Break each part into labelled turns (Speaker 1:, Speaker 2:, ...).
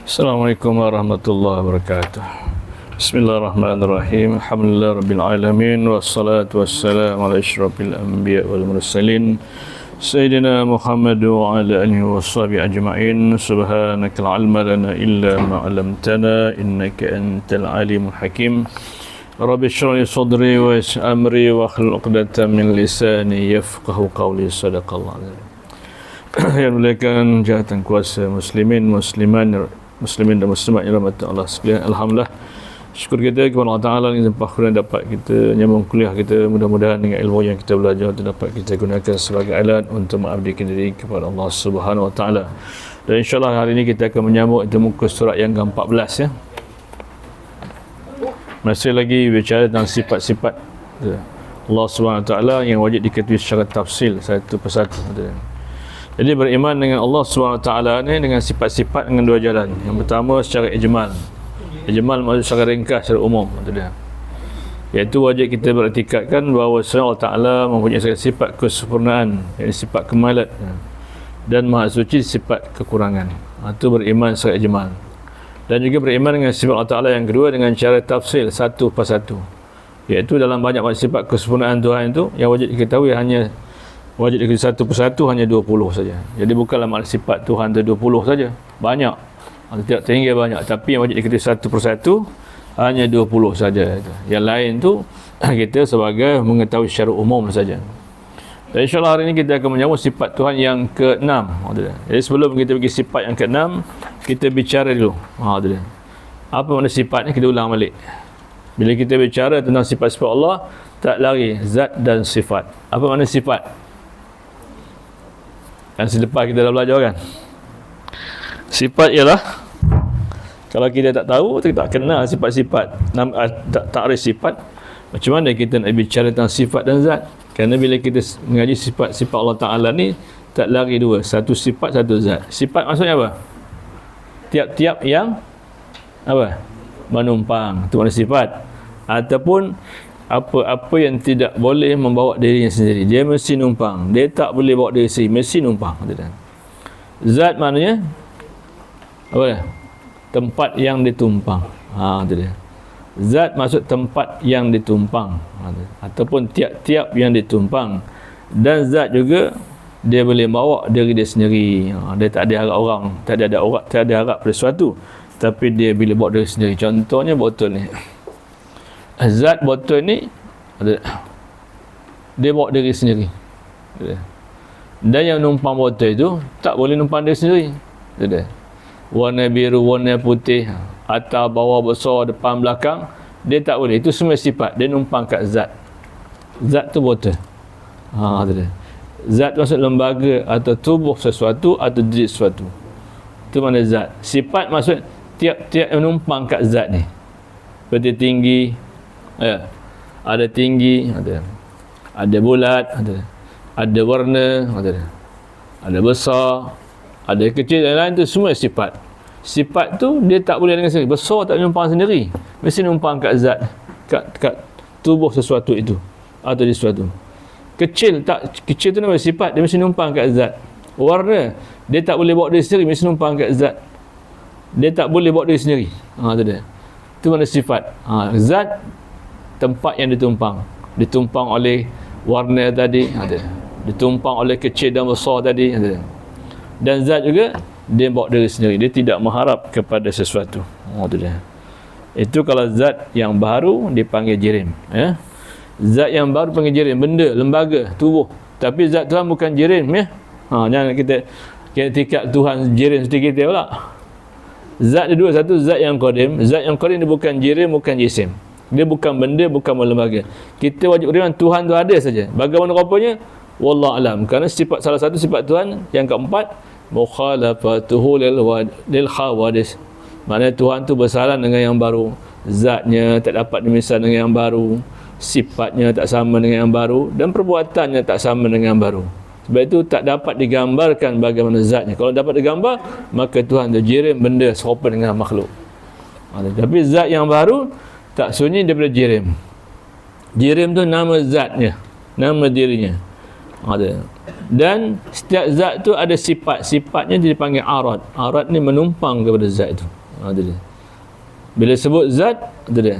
Speaker 1: Assalamualaikum warahmatullahi wabarakatuh. Bismillahirrahmanirrahim. Alhamdulillah rabbil alamin wassalatu wassalamu ala asyrafil anbiya wal mursalin Sayyidina Muhammad wa ala alihi washabihi ajma'in. Subhanaka la ilma lana illa ma 'allamtana innaka antal alimul hakim. Rabbi shrah li sadri wa yassir amri wa hlul 'uqdatam min lisani yafqahu qawli. Sadaqallahu alazim. Yang dimuliakan jawatan kuasa muslimin dan muslimat yang rahmat Allah sekalian. Alhamdulillah, syukur kita kepada Allah Ta'ala yang sempat dapat kita nyambung kuliah kita. Mudah-mudahan dengan ilmu yang kita belajar itu dapat kita gunakan sebagai alat untuk mengabdikan diri kepada Allah Subhanahu Wa Ta'ala. Dan insyaAllah hari ini kita akan menyambung itu muka surat yang ke-14 ya. Masih lagi bicara tentang sifat-sifat Allah Subhanahu Wa Ta'ala yang wajib diketahui secara tafsil satu persatu. Jadi beriman dengan Allah SWT ni dengan sifat-sifat dengan dua jalan. Yang pertama secara ijmal. Ijmal maksud secara ringkas, secara umum. Iaitu wajib kita beriktikadkan bahawa Allah Ta'ala mempunyai sifat kesempurnaan, iaitu sifat kemalat, dan maha suci sifat kekurangan. Itu beriman secara ijmal. Dan juga beriman dengan sifat Allah Ta'ala yang kedua dengan cara tafsil satu persatu. Iaitu dalam banyak sifat kesempurnaan Tuhan itu yang wajib diketahui hanya wajib diketahui satu persatu hanya 20 saja. Jadi bukanlah makna sifat Tuhan itu 20 saja. Banyak. Tidak tinggi banyak. Tapi yang wajib diketahui satu persatu hanya 20 saja. Yang lain tu kita sebagai mengetahui secara umum saja. Dan insyaAllah hari ini kita akan menyambung sifat Tuhan yang ke-6. Jadi sebelum kita pergi sifat yang ke-6, kita bicara dulu. Apa makna sifat ni? Kita ulang balik. Bila kita bicara tentang sifat-sifat Allah, tak lari zat dan sifat. Apa makna sifat? Dan selepas kita dah belajar kan, sifat ialah, kalau kita tak tahu, kita tak kenal sifat-sifat, takrif sifat, macam mana kita nak bicara tentang sifat dan zat? Kerana bila kita mengaji sifat-sifat Allah Ta'ala ni, tak lari dua, satu sifat, satu zat. Sifat maksudnya apa? Tiap-tiap yang apa? Menumpang, itu makna sifat. Ataupun apa-apa yang tidak boleh membawa dirinya sendiri, dia mesti numpang. Dia tak boleh bawa diri sendiri, mesti numpang. Zat maknanya apa dia? Tempat yang ditumpang. Itu dia. Zat maksud tempat yang ditumpang, ataupun tiap-tiap yang ditumpang. Dan zat juga dia boleh bawa diri dia sendiri. Dia tak ada harap orang, tak ada harap pada sesuatu, tapi dia boleh bawa diri sendiri. Contohnya botol ni. Zat botol ni dia bawa diri sendiri. Dan yang numpang botol itu tak boleh numpang diri sendiri. Warna biru, warna putih, atas, bawah, besar, depan, belakang, dia tak boleh. Itu semua sifat. Dia numpang kat zat. Zat tu botol. Zat maksud lembaga atau tubuh sesuatu atau diri sesuatu. Itu mana zat. Sifat maksud tiap-tiap yang numpang kat zat ni. Seperti tinggi, ada tinggi, ada bulat, ada warna, ada besar, ada kecil, dan lain tu semua sifat. Sifat tu dia tak boleh dengan sendiri. Besar tak numpang sendiri, mesti numpang kat zat, kat tubuh sesuatu itu atau di sesuatu. Kecil tu nama sifat, dia mesti numpang kat zat. Warna dia tak boleh bawa diri sendiri, mesti numpang kat zat. Dia tak boleh bawa diri sendiri. Itu dia. Itu mana sifat. Zat tempat yang ditumpang oleh warna tadi, ditumpang oleh kecil dan besar tadi, dan zat juga dia bawa diri sendiri, dia tidak mengharap kepada sesuatu. Itu kalau zat yang baru dipanggil jirim, zat yang baru panggil jirim, benda, lembaga, tubuh. Tapi zat Tuhan bukan jirim, jangan kita tingkat Tuhan jirim seperti kita pula. Zat dia dua, satu zat yang qadim. Zat yang qadim dia bukan jirim, bukan jisim. Dia bukan benda, bukan lembaga. Kita wajib beriman Tuhan tu ada saja. Bagaimana rupanya? Wallahu alam. Kerana salah satu sifat Tuhan yang keempat, mukhalafatuhu lil khawadis. Maknanya Tuhan tu bersalah dengan yang baru. Zatnya tak dapat dimisal dengan yang baru, sifatnya tak sama dengan yang baru, dan perbuatannya tak sama dengan yang baru. Sebab itu tak dapat digambarkan bagaimana zatnya. Kalau dapat digambar, maka Tuhan tu jirim, benda serupa dengan makhluk. Tapi zat yang baru tak sunyi daripada jirim. Jirim tu nama zatnya, nama dirinya. Dan setiap zat tu ada sifatnya dia dipanggil arad. Arad ni menumpang kepada zat itu. Itu dia. Bila sebut zat, itu dia.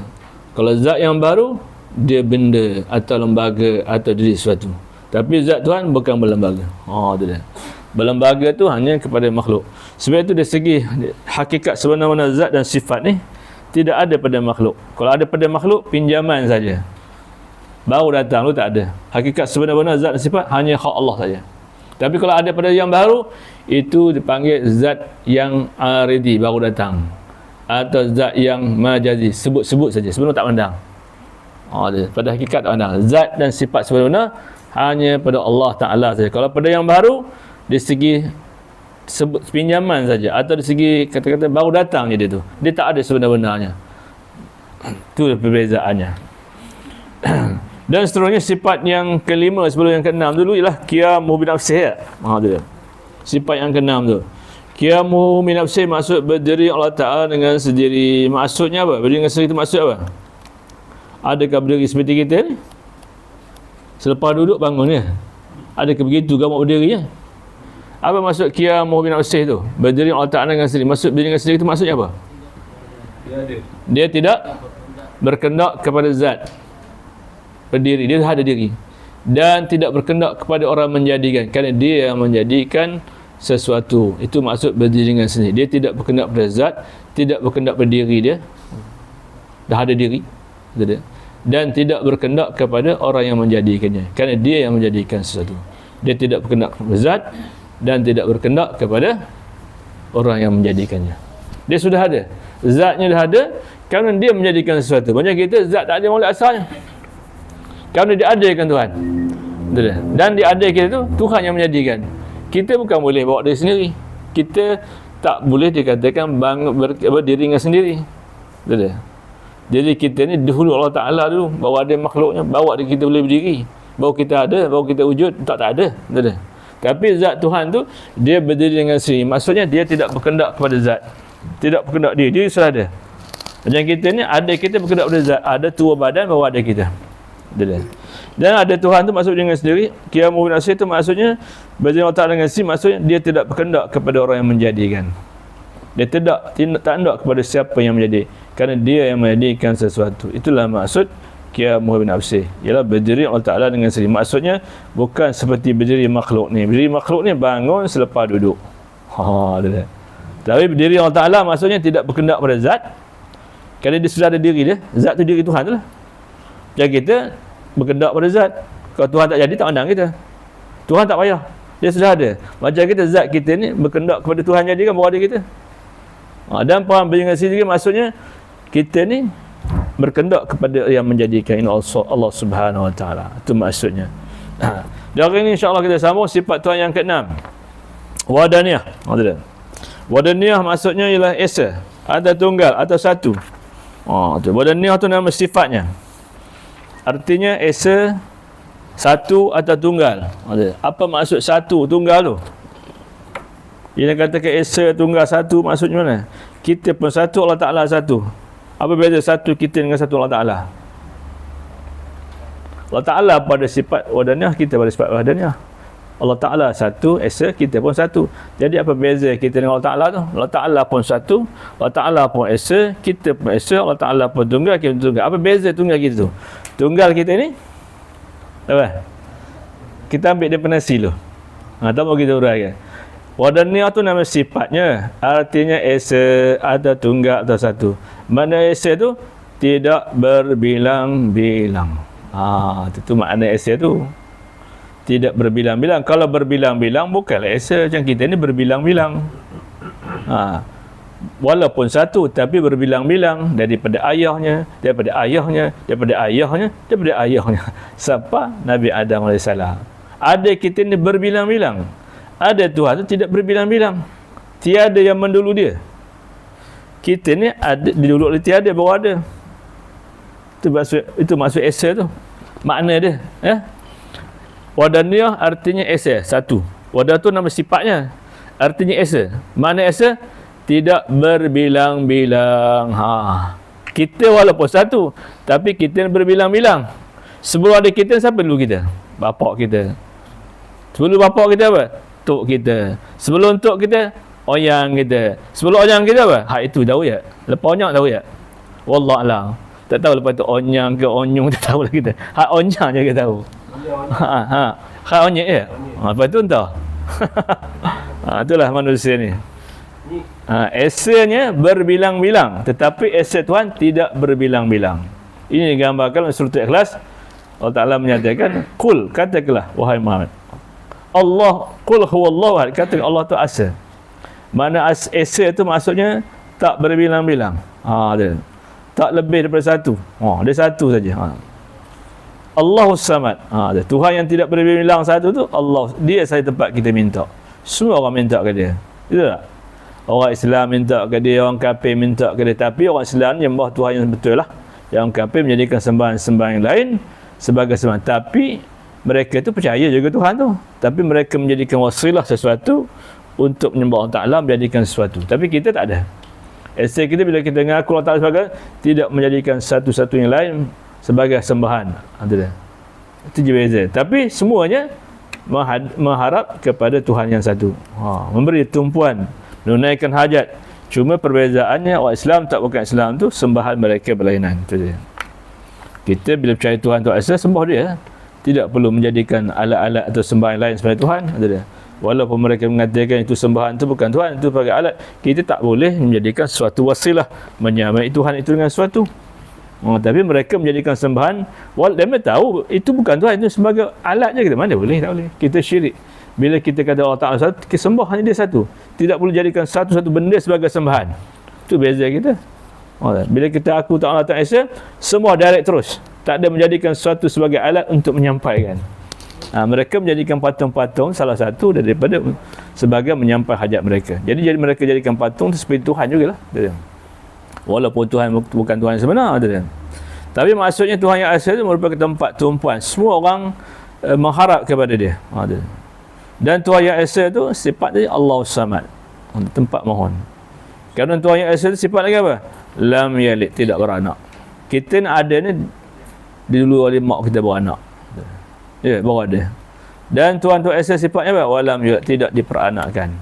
Speaker 1: Kalau zat yang baru, dia benda atau lembaga atau diri sesuatu. Tapi zat Tuhan bukan berlembaga. Itu dia. Berlembaga tu hanya kepada makhluk. Sebab itu dari segi hakikat sebenar-benar zat dan sifat ni tidak ada pada makhluk. Kalau ada pada makhluk, pinjaman saja. Baru datang tu tak ada. Hakikat sebenar-benar zat dan sifat hanya hak Allah saja. Tapi kalau ada pada yang baru, itu dipanggil zat yang aridi, baru datang. Atau zat yang majazi, sebut-sebut saja. Sebenarnya tak pandang. Pada hakikat tak pandang. Zat dan sifat sebenar hanya pada Allah Ta'ala saja. Kalau pada yang baru, dari segi pinjaman saja, atau dari segi kata-kata baru datang je dia tu, dia tak ada sebenar-benarnya. Itu perbezaannya. Dan seterusnya sifat yang kelima sebelum yang keenam dulu ialah qiyamuhu bi nafsihi. Tu. Sifat yang keenam tu, qiyamuhu bi nafsihi, maksud berdiri Allah Ta'ala dengan sendiri. Maksudnya apa? Berdiri dengan sendiri itu maksud apa? Adakah berdiri seperti kita ni? Selepas duduk bangun ya? Adakah begitu gamak berdirinya? Apa maksud qiyamuhu bi nafsihi tu? Berdiri Allah Ta'ala dengan sendiri. Maksud berdiri dengan sendiri itu maksudnya apa? Dia tidak berkendak kepada zat. Berdiri, dia ada diri. Dan tidak berkendak kepada orang menjadikan, kerana dia yang menjadikan sesuatu. Itu maksud berdiri dengan sendiri. Dia tidak berkendak pada zat, tidak berkendak pada diri dia. Dah ada diri. Dan tidak berkendak kepada orang yang menjadikannya, kerana dia yang menjadikan sesuatu. Dia tidak berkendak kepada zat dan tidak berkendak kepada orang yang menjadikannya. Dia sudah ada, zatnya dah ada, kerana dia menjadikan sesuatu. Macam kita, zat tak ada mula asalnya, kerana dia adakan Tuhan. Dan dia ada kita tu Tuhan yang menjadikan. Kita bukan boleh bawa diri sendiri. Kita tak boleh dikatakan berdiri dengan sendiri. Jadi kita ni dahulu Allah Ta'ala dulu, baru ada makhluknya, bawa dia kita boleh berdiri, baru kita ada, baru kita wujud. Tak ada. Tapi zat Tuhan tu dia berdiri dengan sendiri. Maksudnya dia tidak berkendak kepada zat, tidak berkendak dia sudah ada. Macam kita ni, ada kita berkendak pada zat, ada tua badan baru ada kita. Dan ada Tuhan tu maksud dengan sendiri. Qiyamuhu bi nafsihi tu maksudnya berdiri Allah Ta'ala dengan sendiri, maksudnya dia tidak berkendak kepada orang yang menjadikan. Dia tidak hendak kepada siapa yang menjadi, kerana dia yang menjadikan sesuatu. Itulah maksud qiyamuhu bi nafsihi, ialah berdiri Allah Ta'ala dengan sendiri. Maksudnya bukan seperti berdiri makhluk ni. Berdiri makhluk ni bangun selepas duduk. Tapi berdiri Allah Ta'ala maksudnya tidak berkendak pada zat, kerana dia sudah ada diri dia. Zat tu diri Tuhan tu lah. Jadi kita berkendak pada zat. Kalau Tuhan tak jadi, tak pandang kita. Tuhan tak payah, dia sudah ada. Macam kita, zat kita ni berkendak kepada Tuhan jadi kan, baru ada kita. Dan faham dengan sendiri maksudnya kita ni berkendak kepada yang menjadikan Allah Subhanahu Wa Taala. Itu maksudnya. Dan hari ini insya-Allah kita sambung sifat Tuhan yang keenam, wadaniyah. Wadaniyah maksudnya ialah esa, ada tunggal atau satu. Wadaniyah tu nama sifatnya. Artinya esa, satu atau tunggal. Apa maksud satu tunggal tu? Dia katakan esa, tunggal, satu, maksudnya mana? Kita pun satu, Allah Ta'ala satu. Apa beza satu kita dengan satu Allah Ta'ala? Allah Ta'ala pada sifat wadaniyah, kita pada sifat wadaniyah. Allah Ta'ala satu, esa, kita pun satu. Jadi apa beza kita dengan Allah Ta'ala tu? Allah Ta'ala pun satu, Allah Ta'ala pun esa, kita pun esa, Allah Ta'ala pun tunggal, kita pun tunggal. Apa beza tunggal kita tu? Tunggal kita ni apa? Kita ambil dia penasi dulu. Tak mau kita uraikan. Wadaniyah tu nama sifatnya, artinya esa, ada tunggal atau satu. Makna esa tu tidak berbilang-bilang. Itu makna esa tu. Tidak berbilang-bilang. Kalau berbilang-bilang bukanlah esa. Macam kita ni berbilang-bilang. Walaupun satu, tapi berbilang-bilang, daripada ayahnya, daripada ayahnya, daripada ayahnya, daripada ayahnya, sampai Nabi Adam AS. Ada kita ni berbilang-bilang. Ada Tuhan tu tidak berbilang-bilang. Tiada yang mendulu dia. Kita ni ada, dulu oleh tiada, baru ada. Itu maksud esa tu. Makna dia. Wadaniyah artinya esa, satu. Wadah tu nama sifatnya, artinya esa. Makna esa tidak berbilang-bilang. Kita walaupun satu, tapi kita berbilang-bilang. Sebelum ada kita, siapa dulu kita? Bapak kita. Sebelum bapak kita apa? Tok kita. Sebelum tok kita, oyang kita. Sebelum oyang kita apa? Hak itu tahu ya. Lepas onyang tahu ya. Wallahualam. Tak tahu lepas tu onyang ke onyong, tak tahu lah kita. Hak onyang je kita tahu. Hak onyek ya. Lepas tu entah. Itulah manusia ni. Esanya berbilang-bilang, tetapi esa Tuhan tidak berbilang-bilang. Ini digambarkan dalam surah Ikhlas. Allah Ta'ala menyatakan, Qul, katakanlah wahai Muhammad, Allah, Qul huwallahu ahad, katakan Allah tu asa. Mana esa tu maksudnya tak berbilang-bilang. Dia tak lebih daripada satu. Dia satu saja. Allahus Samad. Tuhan yang tidak berbilang satu tu Allah. Dia saja tempat kita minta. Semua orang minta ke dia. Betul tak? Orang Islam minta ke dia, orang kafir minta ke dia. Tapi orang Islam nyembah Tuhan yang betul lah. Yang kafir menjadikan sembahan-sembahan yang lain sebagai sembahan. Tapi mereka tu percaya juga Tuhan tu. Tapi mereka menjadikan wasilah sesuatu untuk menyembah Allah Ta'ala, menjadikan sesuatu. Tapi kita tak ada. Esok kita bila kita mengaku Allah Ta'ala sebagai, tidak menjadikan satu-satu yang lain sebagai sembahan. Itu je beza. Tapi semuanya mengharap kepada Tuhan yang satu. Memberi tumpuan, menunaikan hajat. Cuma perbezaannya orang Islam tak bukan Islam tu sembahan mereka berlainan. Itu je. Kita bila percaya Tuhan tu asal sembah dia. Tidak perlu menjadikan alat-alat atau sembahan lain sebagai Tuhan. Walaupun mereka mengatakan itu sembahan itu bukan Tuhan, itu sebagai alat, kita tak boleh menjadikan suatu wasilah menyamai Tuhan itu dengan sesuatu. Tapi mereka menjadikan sembahan, walaupun mereka tahu itu bukan Tuhan, itu sebagai alat je. Kita mana boleh, tak boleh. Kita syirik. Bila kita kata Allah Ta'ala satu, kita sembah hanya dia satu. Tidak boleh jadikan satu-satu benda sebagai sembahan. Itu beza kita. Bila kita aku Ta'ala Ta'ala Esa, semua direct terus. Tak ada menjadikan sesuatu sebagai alat untuk menyampaikan. Mereka menjadikan patung-patung salah satu daripada sebagai menyampaikan hajat mereka. Jadi mereka jadikan patung itu seperti Tuhan jugalah. Walaupun Tuhan bukan Tuhan sebenar. Tapi maksudnya Tuhan yang asal itu merupakan tempat tumpuan. Semua orang mengharap kepada dia. Dan Tuhan yang asal itu sifatnya Allahus Samad. Tempat mohon. Kerana Tuhan yang asal itu sifat lagi apa? Lam yalid, tidak beranak. Kita ni ada ni dulu oleh mak kita beranak. Ya, baru ada. Dan Tuhan tu asal sifatnya apa? Walam yulad, tidak diperanakkan.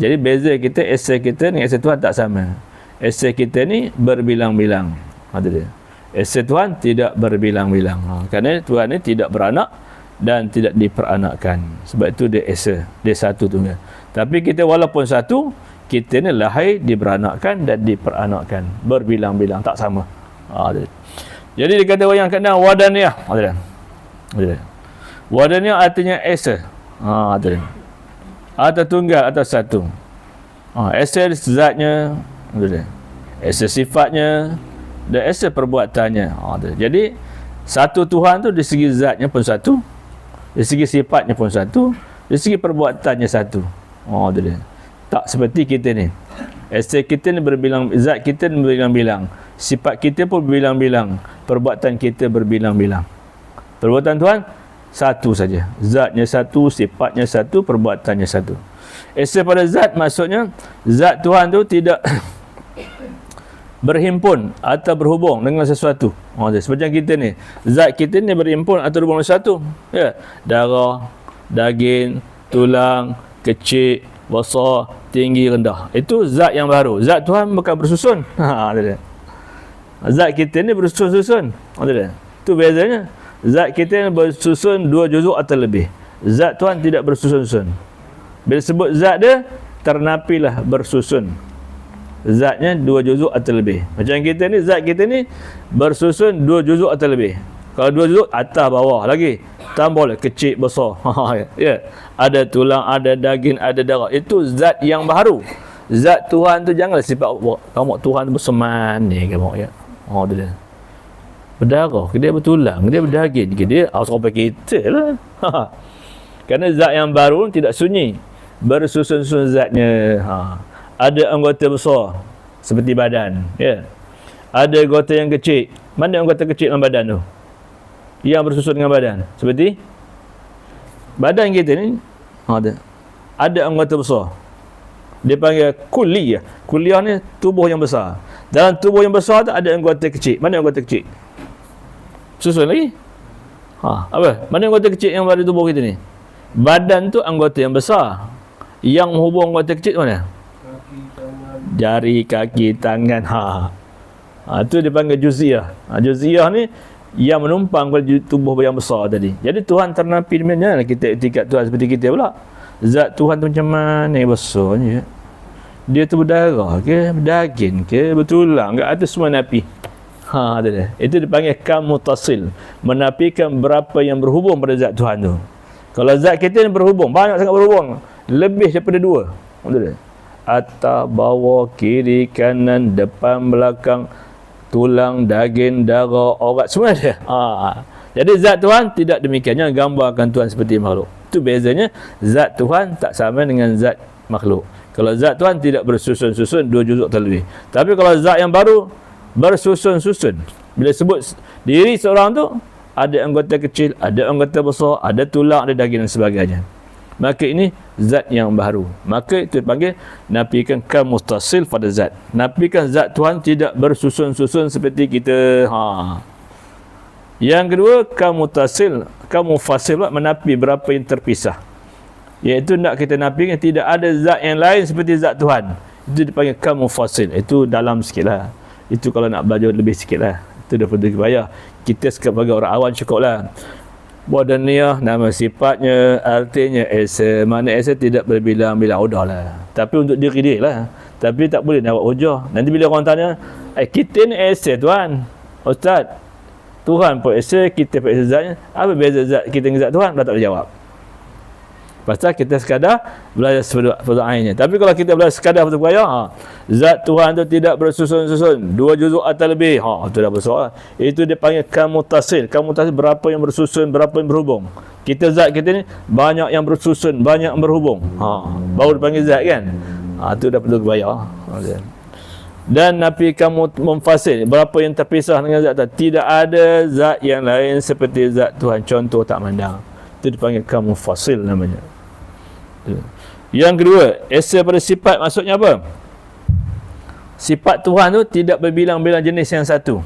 Speaker 1: Jadi beza kita, asal kita dengan asal Tuhan tak sama. Asal kita ni berbilang-bilang. Asal Tuhan tidak berbilang-bilang. Kerana Tuhan ni tidak beranak dan tidak diperanakkan. Sebab itu dia asal, dia satu tunggal. Tapi kita walaupun satu, kita ni lahir diberanakkan dan diperanakkan. Berbilang-bilang, tak sama. Jadi dia kata yang kena wadaniyah. Wadaniyah artinya esa. Atau tunggal atau satu. Esa zatnya, esa sifatnya dan esa perbuatannya. Jadi satu Tuhan tu dari segi zatnya pun satu, dari segi sifatnya pun satu, dari segi perbuatannya satu. Tak seperti kita ni. Esa kita ni berbilang, zat kita ni berbilang-bilang, sifat kita pun berbilang-bilang, perbuatan kita berbilang-bilang. Perbuatan Tuhan satu saja. Zatnya satu, sifatnya satu, perbuatannya satu. Esa pada zat maksudnya zat Tuhan tu tidak berhimpun atau berhubung dengan sesuatu. Seperti kita ni, zat kita ni berhimpun atau berhubung dengan sesuatu. Ya, darah, daging, tulang, kecil, besar, tinggi, rendah. Itu zat yang baru. Zat Tuhan bukan bersusun. Zat kita ni bersusun-susun. Itu bezanya. Zat kita ni bersusun 2 juzuk atau lebih. Zat Tuhan tidak bersusun-susun. Bila sebut zat dia, ternapilah bersusun. Zatnya 2 juzuk atau lebih. Macam kita ni, zat kita ni bersusun 2 juzuk atau lebih. Kalau 2 juzuk, atas bawah lagi. Tambah kecil, besar. Ya. Ada tulang, ada daging, ada darah. Itu zat yang baru. Zat Tuhan tu janganlah sifat kamu Tuhan tu berseman ni kamu ya. Dia berdarah, dia bertulang, dia berdaging, dia asal kita lah. Kerana zat yang baru tidak sunyi, bersusun-susun zatnya. Ada anggota besar seperti badan, ya. Ada anggota yang kecil. Mana anggota kecil dalam badan tu? Yang bersusun dengan badan. Seperti badan kita ni ada anggota besar. Dia panggil kulliyah. Kulliyah ni tubuh yang besar. Dalam tubuh yang besar tu ada anggota kecil. Mana anggota kecil? Susun lagi. Apa? Mana anggota kecil yang pada tubuh kita ni? Badan tu anggota yang besar. Yang menghubung anggota kecil mana?
Speaker 2: Kaki, tangan.
Speaker 1: Jari, kaki, tangan. Itu dipanggil juz'iyah. Juz'iyah ni yang menumpang pada tubuh yang besar tadi. Jadi Tuhan ternapi di mana kita iktikad Tuhan seperti kita pula. Zat Tuhan tu macam mana yang besarnya? Dia tu berdarah ke, berdaging ke, bertulang ke, itu semua napi. Itu dipanggil kam mutasil, menafikan berapa yang berhubung pada zat Tuhan tu. Kalau zat kita ni berhubung, banyak sangat berhubung, lebih daripada 2. Betul. Atas, bawah, kiri, kanan, depan, belakang, tulang, daging, darah, orat, semua ada. Jadi zat Tuhan tidak demikian. Jangan gambarkan Tuhan seperti makhluk. Itu bezanya, zat Tuhan tak sama dengan zat makhluk. Kalau zat Tuhan tidak bersusun-susun 2 juzuk terlebih. Tapi kalau zat yang baru bersusun-susun. Bila sebut diri seorang tu, ada anggota kecil, ada anggota besar, ada tulang, ada daging dan sebagainya. Maka ini zat yang baru. Maka itu dipanggil nafikan kam mustasil pada zat. Nafikan zat Tuhan tidak bersusun-susun seperti kita. Yang kedua, kam mutasil, kam mufasil, menafi berapa yang terpisah. Iaitu nak kita nafikan tidak ada zat yang lain seperti zat Tuhan. Itu dipanggil kam mufasil. Itu dalam sikit lah. Itu kalau nak belajar lebih sikit lah. Itu dah perlu kebaya. Kita sebagai orang awam cukup lah. Wadaniyah, nama sifatnya, artinya esa. Mana esa tidak berbilang-bilang, udah lah. Tapi untuk diri dia lah. Tapi tak boleh nak buat hujah. Nanti bila orang tanya, kita ni esa Tuhan. Ustaz, Tuhan pun esa, kita pun esa zatnya. Apa beza zat kita dengan zat Tuhan? Dah tak boleh jawab. Pasal kita sekadar belajar fardu ainnya. Tapi kalau kita belajar sekadar fardu kifayah, zat Tuhan tu tidak bersusun-susun, 2 juzuk atau lebih, itu dah besar. Itu dipanggil kam mutasil. Kam mutasil berapa yang bersusun, berapa yang berhubung. Kita zat kita ni banyak yang bersusun, banyak yang berhubung. Baru dipanggil zat kan. Itu dah perlu kifayah. Dan nafi kam munfasil, berapa yang terpisah dengan zat Tuhan. Tidak ada zat yang lain seperti zat Tuhan. Contoh tak mandang. Itu dipanggil kam munfasil namanya. Yang kedua, esa pada sifat maksudnya apa? Sifat Tuhan tu tidak berbilang-bilang jenis yang satu.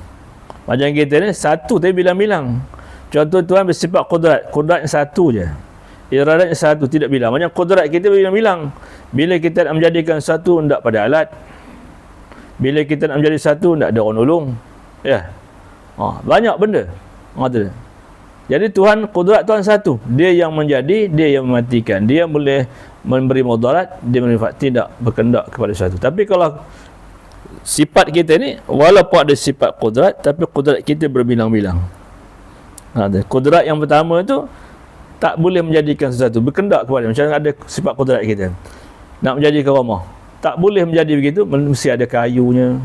Speaker 1: Macam kita ni satu tapi bilang-bilang. Contoh Tuhan bersifat kudrat, kudratnya satu je. Iradatnya satu, tidak bilang. Macam kudrat kita berbilang-bilang. Bila kita nak menjadikan satu, tidak pada alat. Bila kita nak menjadi satu, tidak ada orang tolong. Ya. Banyak benda. Jadi Tuhan, kudrat Tuhan satu. Dia yang menjadi, dia yang mematikan. Dia boleh memberi mudarat, dia manfaat, tidak berkendak kepada satu. Tapi kalau sifat kita ni, walaupun ada sifat kudrat, tapi kudrat kita berbilang-bilang. Kudrat yang pertama tu tak boleh menjadikan sesuatu, berkendak kepada. Macam ada sifat kudrat kita. Nak menjadikan rumah, tak boleh menjadi begitu, mesti ada kayunya.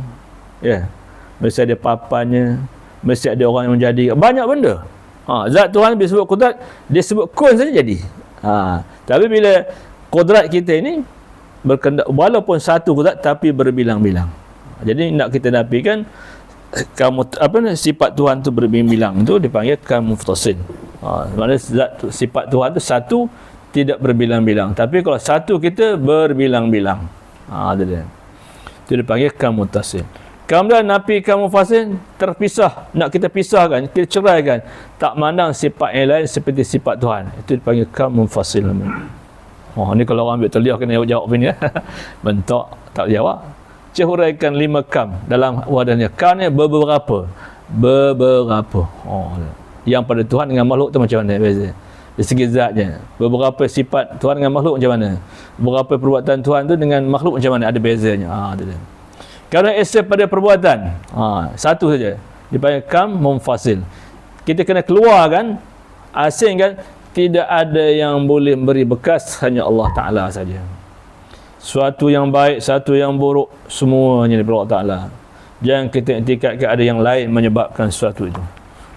Speaker 1: Ya. Mesti ada papannya, mesti ada orang yang menjadi. Banyak benda. Zat Tuhan bila sebut kudrat, dia sebut kun saja jadi. Tapi bila kudrat kita ini berkendak, walaupun satu kudrat tapi berbilang-bilang. Jadi nak kita nafikan sifat Tuhan tu berbilang-bilang, itu dipanggil kam muftasil. Maksudnya zat sifat Tuhan tu satu, tidak berbilang-bilang. Tapi kalau satu kita berbilang-bilang. Itu dipanggil kam muftasil. Kemudian nafi kamu fasil terpisah, nak kita pisahkan, kita ceraikan, tak mandang sifat yang lain seperti sifat Tuhan. Itu dipanggil kamu fasil. Ni kalau orang ambil teliah kena jawab ni ya. Bentuk tak jawab. Huraikan 5 kam dalam wadahnya. Kam ni beberapa. Yang pada Tuhan dengan makhluk tu macam mana beza? Dari segi zatnya. Beberapa sifat Tuhan dengan makhluk macam mana? Beberapa perbuatan Tuhan tu dengan makhluk macam mana? Ada bezanya. Kerana esa pada perbuatan, satu saja, dipanggil kam munfasil. Kita kena keluarkan, asingkan, tidak ada yang boleh beri bekas, hanya Allah Ta'ala saja. Suatu yang baik, satu yang buruk, semuanya daripada Allah Ta'ala. Jangan kita iktikadkan ada yang lain menyebabkan sesuatu itu.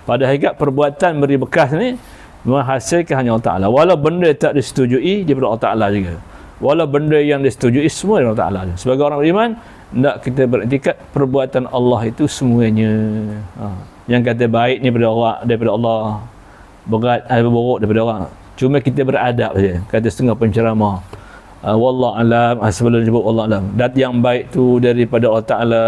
Speaker 1: Pada hakikat perbuatan beri bekas ni menghasilkan hanya Allah Ta'ala. Walau benda tak disetujui, daripada Allah Ta'ala juga. Walau benda yang disetujui, semua daripada Allah Ta'ala juga. Sebagai orang beriman, nak kita beriktikad perbuatan Allah itu semuanya. Yang kata baik ni daripada Allah, berat buruk daripada orang. Cuma kita beradab saja. Kata setengah penceramah, wallahu alam, sebelum sebut wallahu alam, dat yang baik tu daripada Allah Taala,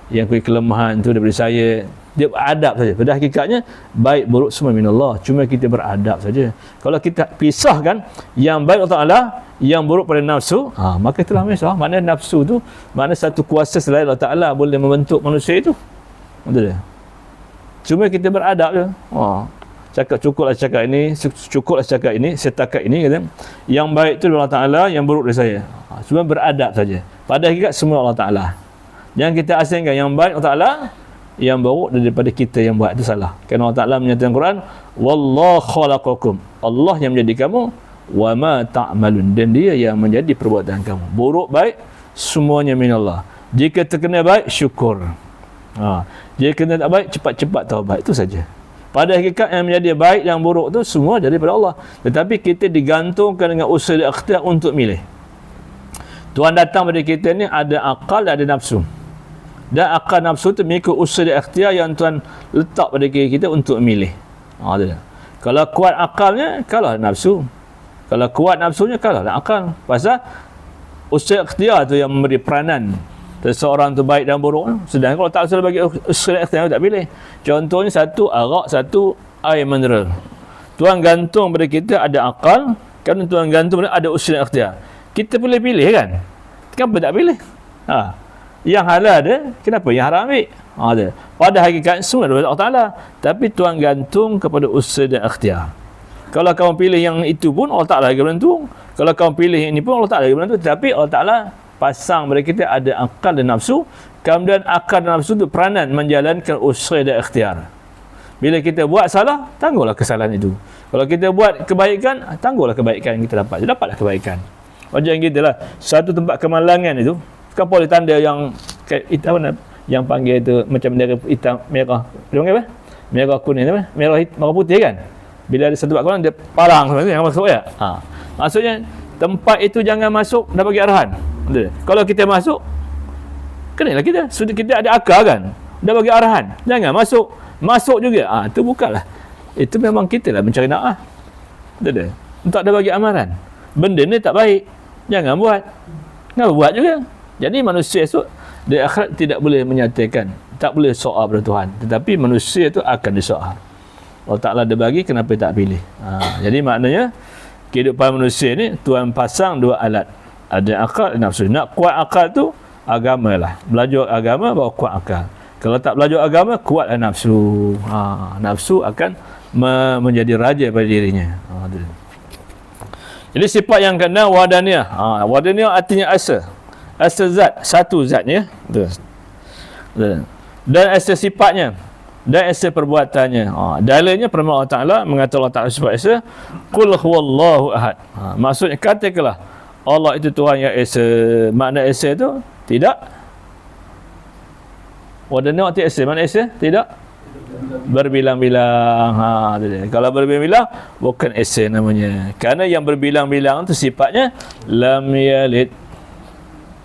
Speaker 1: yang kelemahan tu daripada saya. Dia beradab saja. Pada hakikatnya baik buruk semua minallah, cuma kita beradab saja. Kalau kita pisahkan yang baik Allah Taala, yang buruk pada nafsu, maka itulah misah. Mana nafsu tu, mana satu kuasa selain Allah Taala boleh membentuk manusia itu. Betul tak? Cuma kita beradab je. Cakap cukuplah cakap ini, setakat ini kata. Yang baik tu Allah Taala, yang buruk dari saya. Cuma beradab saja. Pada hakikat semua Allah Taala. Yang kita asingkan yang baik Allah Taala, yang buruk daripada kita yang buat itu salah. Kerana Allah Taala menyatakan Quran, wallahu khalaqakum. Allah yang menjadi kamu, wa ma ta'malun, dan dia yang menjadi perbuatan kamu. Buruk baik semuanya minallah. Jika terkena baik syukur. Jika kena tak baik cepat-cepat taubat, itu saja. Pada hakikat yang menjadi baik yang buruk itu semua daripada Allah. Tetapi kita digantungkan dengan usaha dan ikhtiar untuk milih. Tuhan datang pada kita ni ada akal, ada nafsu. Dan akal nafsu tu mengikut usaha dan ikhtiar yang Tuhan letak pada diri kita untuk milih. Kalau kuat akalnya, kalah nafsu. Kalau kuat nafsunya, kalah akal. Pasal usaha ikhtiar tu yang memberi peranan seseorang tu baik dan buruk. Sedangkan kalau tak usah bagi usaha ikhtiar, tak pilih. Contohnya satu arak, satu air mineral. Tuhan gantung pada kita ada akal, kerana Tuhan gantung pada ada usaha ikhtiar. Kita boleh pilih kan? Kenapa tak pilih? Yang halal ada, kenapa yang haram ambil? Ada. Pada hakikat semua daripada Allah Taala, tapi Tuhan gantung kepada usaha dan ikhtiar. Kalau kamu pilih yang itu pun Allah Taala lagi bergantung. Kalau kamu pilih yang ini pun Allah Taala lagi bergantung. Tetapi Allah Taala pasang pada kita ada akal dan nafsu. Kemudian akal dan nafsu itu peranan menjalankan usaha dan ikhtiar. Bila kita buat salah, tangguhlah kesalahan itu. Kalau kita buat kebaikan, tangguhlah kebaikan yang kita dapat. Dapatlah kebaikan. Macam gitulah. Satu tempat kemalangan itu, kan boleh tanda yang yang panggil itu macam bendera hitam merah. Dia panggil apa? Merah kuning apa? Merah putih kan? Bila ada satu tempat kemalangan dia palang semua, jangan masuk ya. Maksudnya tempat itu jangan masuk dah bagi arahan. Betul? Kalau kita masuk, kenalah kita. Sudah kita ada akal kan? Dah bagi arahan. Jangan masuk. Masuk juga. Itu bukanlah. Itu memang kita lah mencari na'ah. Betul? Untuk dah bagi amaran. Benda ni tak baik. Jangan buat. Kenapa buat juga? Jadi manusia esok di akhirat tidak boleh menyatakan, tak boleh soal pada Tuhan, tetapi manusia itu akan disoal. Allah Ta'ala dia bagi, kenapa tak pilih? Jadi maknanya kehidupan manusia ni Tuhan pasang dua alat, ada akal dan nafsu. Nak kuat akal tu agama lah, belajar agama baru kuat akal. Kalau tak belajar agama, kuatlah nafsu. Nafsu akan menjadi raja pada dirinya. Jadi sifat yang kena wadaniyah. Wadaniyah artinya asal. Asal zat, satu zatnya. Dan asal sifatnya. Dan asal perbuatannya. Dalilnya firman Allah Ta'ala, mengatakan Allah Ta'ala sifat asal, Qul huwallahu ahad. Maksudnya katakanlah Allah itu Tuhan yang esa. Makna esa itu tidak. Wadaniyah artinya esa. Makna esa tidak berbilang-bilang. Kalau berbilang-bilang bukan esa namanya. Kerana yang berbilang-bilang itu sifatnya lam yalid,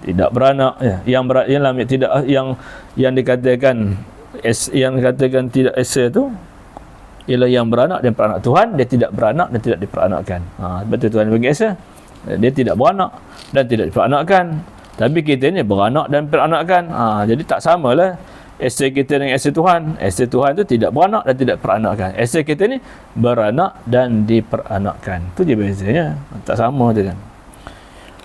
Speaker 1: tidak beranak ya. Yang dikatakan tidak esa itu ialah yang beranak dan peranak. Tuhan dia tidak beranak dan tidak diperanakkan. Betul Tuhan bagi esa. Dia tidak beranak dan tidak diperanakkan. Tapi kita ni beranak dan peranakkan. Jadi tak samalah esa kita dengan esa Tuhan. Esa Tuhan tu tidak beranak dan tidak peranakkan. Esa kita ni beranak dan diperanakkan. Itu je bezanya. Tak sama tu kan.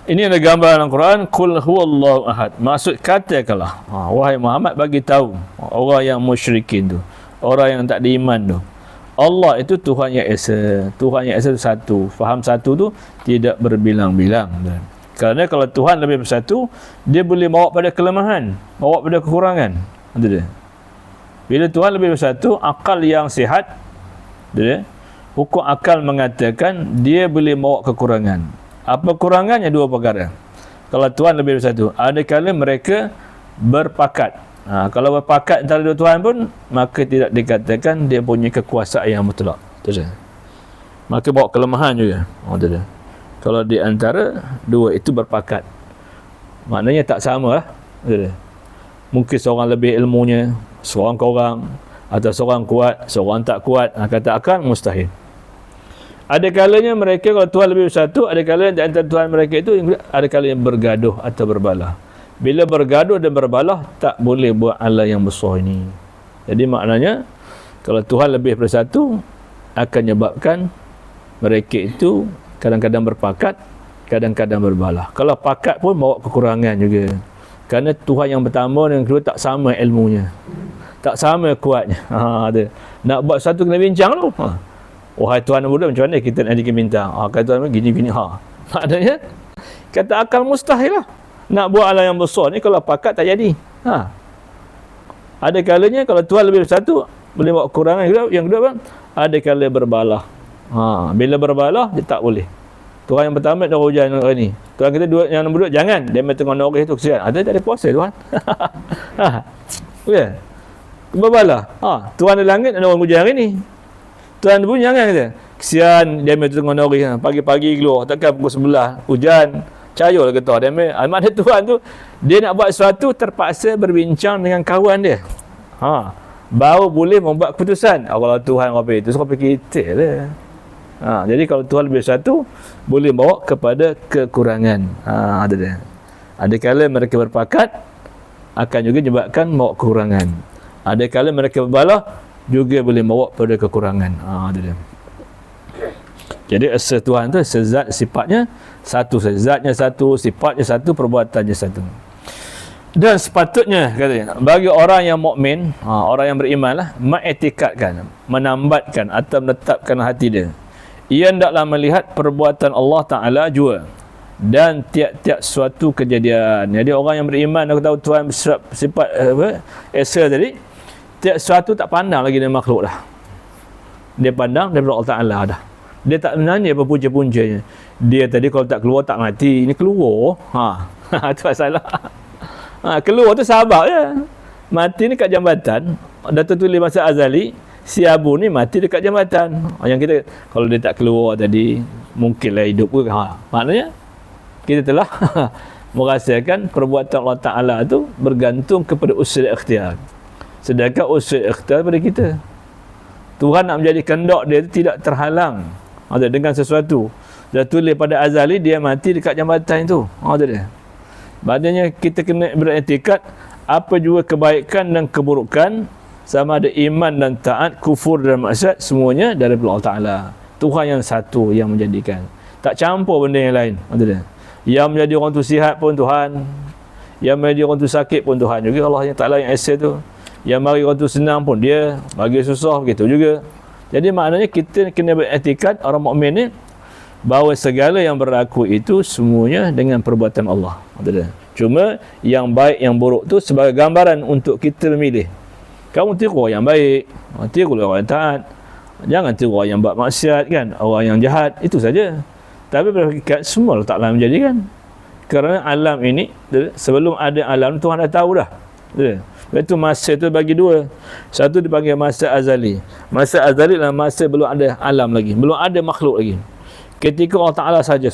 Speaker 1: Ini adalah gambar dalam Quran, Qul huwallahu ahad. Maksud katakanlah, wahai Muhammad, bagi tahu orang yang musyrikin tu, orang yang tak beriman tu, Allah itu Tuhan yang esa. Tuhan yang esa itu satu. Faham satu tu tidak berbilang-bilang. Kerana kalau Tuhan lebih bersatu, dia boleh bawa pada kelemahan, bawa pada kekurangan. Bila Tuhan lebih bersatu, akal yang sihat, hukum akal mengatakan dia boleh bawa kekurangan. Apa kurangannya? Dua perkara. Kalau Tuhan lebih bersatu, ada kala mereka berpakat. Kalau berpakat antara dua Tuhan pun, maka tidak dikatakan dia punya kekuasaan yang mutlak. Maka bawa kelemahan juga. Kalau di antara dua itu berpakat, maknanya tak sama lah. Mungkin seorang lebih ilmunya, seorang kurang, atau seorang kuat, seorang tak kuat. Kata akal, mustahil. Ada kalanya mereka, kalau Tuhan lebih bersatu, ada kalanya di antara Tuhan mereka itu ada kalanya bergaduh atau berbalah. Bila bergaduh dan berbalah, tak boleh buat Allah yang besar ini. Jadi maknanya kalau Tuhan lebih daripada satu akan menyebabkan mereka itu kadang-kadang berpakat, kadang-kadang berbalah. Kalau pakat pun bawa kekurangan juga. Kerana Tuhan yang pertama dan yang kedua tak sama ilmunya. Tak sama kuatnya. Ada. Nak buat satu kena bincang tu. Wahai Tuhan yang muda, macam mana kita nak bintang? Kata Tuhan gini-gini. Maknanya kata akal mustahil lah. Nak buat alam yang besar ni kalau pakat tak jadi. Ada kalanya kalau Tuhan lebih dari satu boleh buat kekurangan. Yang kedua apa? Ada kala berbalah. Bila berbalah dia tak boleh. Tuhan yang pertama dah hujan hari ni. Tuhan kita dua yang nombor dua jangan dia tengok norih tu kesian. Ada tak ada puasa Tuhan. Ya. Berbalah. Tuhan di langit ada orang hujan hari ni. Tuhan pun jangan kata. Kesian dia tengok norih pagi-pagi keluar takkan pukul 11 hujan. Cayolah kata dia maknanya Tuhan tu dia nak buat sesuatu terpaksa berbincang dengan kawan dia. Baru boleh membuat keputusan. Kalau Tuhan apa itu so kita lah. Jadi kalau Tuhan lebih satu boleh bawa kepada kekurangan. Ada dia. Ada kala mereka berpakat akan juga menyebabkan bawa kekurangan. Ada kala mereka berbalah juga boleh bawa pada kekurangan. Ada dia. Jadi asal Tuhan tu sezat sifatnya satu, zatnya satu, sifatnya satu, perbuatannya satu. Dan sepatutnya katanya bagi orang yang mukmin, orang yang beriman lah, mengiktikadkan, menambatkan atau menetapkan hati dia. Ia hendaklah melihat perbuatan Allah Taala jua dan tiap-tiap suatu kejadian. Jadi orang yang beriman aku tahu Tuhan sifat esa tadi, tiap suatu tak pandang lagi dengan makhluk dah. Dia pandang daripada Allah Taala dah. Dia tak menanya apa punca-puncanya. Dia tadi kalau tak keluar tak mati. Ini keluar. Itu masalah. Keluar tu sabar je. Mati ni kat jambatan. Dah tertulis masa azali. Si Abu ni mati dekat jambatan. Yang kita, kalau dia tak keluar tadi, mungkinlah hidup ke. Maknanya, kita telah merasakan perbuatan Allah Ta'ala tu bergantung kepada usul ikhtiar. Sedangkan usul ikhtiar pada kita. Tuhan nak menjadi kehendak dia tu tidak terhalang dengan sesuatu. Dah tulis pada azali dia mati dekat jambatan itu. Dia. Maknanya kita kena beriktikad apa juga kebaikan dan keburukan, sama ada iman dan taat, kufur dan maksiat, semuanya daripada Allah Taala. Tuhan yang satu yang menjadikan. Tak campur benda yang lain. Dia. Yang menjadi orang tu sihat pun Tuhan. Yang menjadi orang tu sakit pun Tuhan juga. Allah yang Taala yang esa tu. Yang mari orang tu senang pun dia, bagi susah begitu juga. Jadi maknanya kita kena beriktikad orang mukmin ni bahawa segala yang berlaku itu semuanya dengan perbuatan Allah. Cuma yang baik yang buruk tu sebagai gambaran untuk kita memilih. Kamu tiru orang yang baik, tiru orang yang taat. Jangan tiru orang yang buat maksiat kan, orang yang jahat, itu saja. Tapi pada hakikat semua Allah Ta'ala menjadikan. Kerana alam ini sebelum ada alam Tuhan dah tahu dah. Itu masa tu bagi dua. Satu dipanggil masa azali. Masa azali adalah masa belum ada alam lagi, belum ada makhluk lagi. Ketika Allah Ta'ala saja,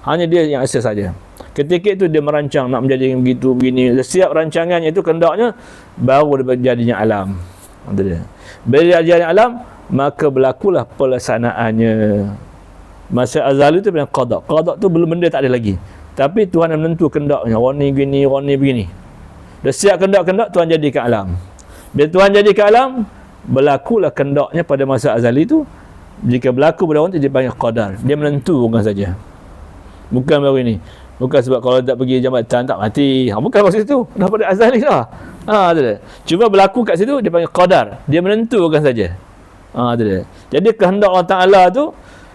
Speaker 1: hanya dia yang asa saja. Ketika itu dia merancang nak menjadi begitu begini. Setiap rancangannya itu kehendaknya baru jadinya alam. Bila jadinya alam, maka berlakulah pelaksanaannya. Masa azali itu dengan qada. Qada tu belum benda tak ada lagi. Tapi Tuhan yang menentu kehendaknya. Orang ni gini, orang ni begini. Dah siap kehendak-kehendak Tuhan jadikan alam. Bila Tuhan jadikan alam, berlakulah kehendaknya pada masa azali itu. Jika berlaku pada orang itu dia panggil qadar. Dia menentukan saja. Bukan baru ini. Bukan sebab kalau tak pergi jambatan tak mati. Bukan maksud itu. Dah pada azali dah. Cuma berlaku kat situ dia panggil qadar. Dia menentukan saja. Jadi kehendak Allah Ta'ala tu